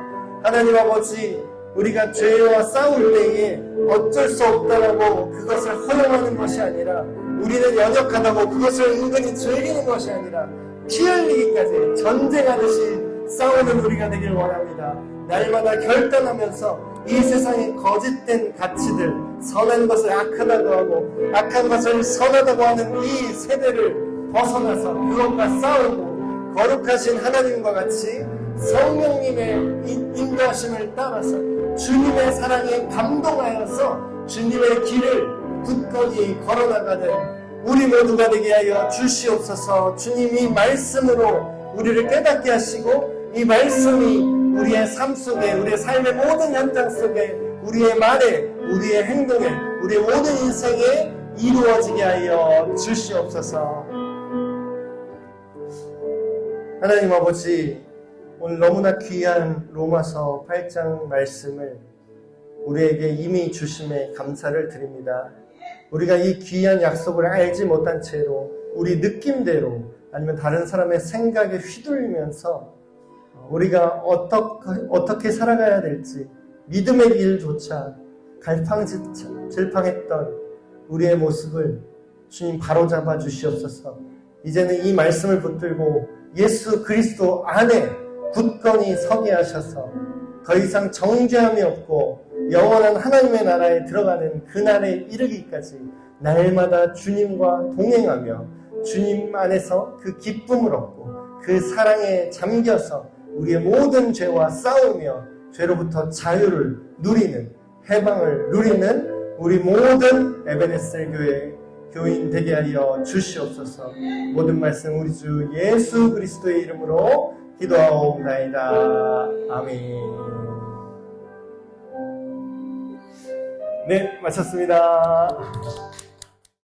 하나님 아버지, 우리가 죄와 싸울 때에 어쩔 수 없다라고 그것을 허용하는 것이 아니라, 우리는 연약하다고 그것을 은근히 즐기는 것이 아니라 피 흘리기까지 전쟁하듯이 싸우는 우리가 되길 원합니다. 날마다 결단하면서 이 세상의 거짓된 가치들, 선한 것을 악하다고 하고 악한 것을 선하다고 하는 이 세대를 벗어나서 그것과 싸우고 거룩하신 하나님과 같이 성령님의 인도하심을 따라서 주님의 사랑에 감동하여서 주님의 길을 굳건히 걸어나가는 우리 모두가 되게 하여 주시옵소서. 주님이 말씀으로 우리를 깨닫게 하시고 이 말씀이 우리의 삶 속에, 우리의 삶의 모든 현장 속에, 우리의 말에, 우리의 행동에, 우리의 모든 인생에 이루어지게 하여 주시옵소서. 하나님 아버지, 오늘 너무나 귀한 로마서 8장 말씀을 우리에게 이미 주심에 감사를 드립니다. 우리가 이 귀한 약속을 알지 못한 채로 우리 느낌대로 아니면 다른 사람의 생각에 휘둘리면서 우리가 어떻게 살아가야 될지 믿음의 길조차 갈팡질팡했던 우리의 모습을 주님 바로잡아 주시옵소서. 이제는 이 말씀을 붙들고 예수 그리스도 안에 굳건히 서게 하셔서 더 이상 정죄함이 없고 영원한 하나님의 나라에 들어가는 그날에 이르기까지 날마다 주님과 동행하며 주님 안에서 그 기쁨을 얻고 그 사랑에 잠겨서 우리의 모든 죄와 싸우며 죄로부터 자유를 누리는, 해방을 누리는 우리 모든 에베네셀 교회 교인 되게 하여 주시옵소서. 모든 말씀 우리 주 예수 그리스도의 이름으로 기도하옵나이다. 아멘. 네, 마쳤습니다.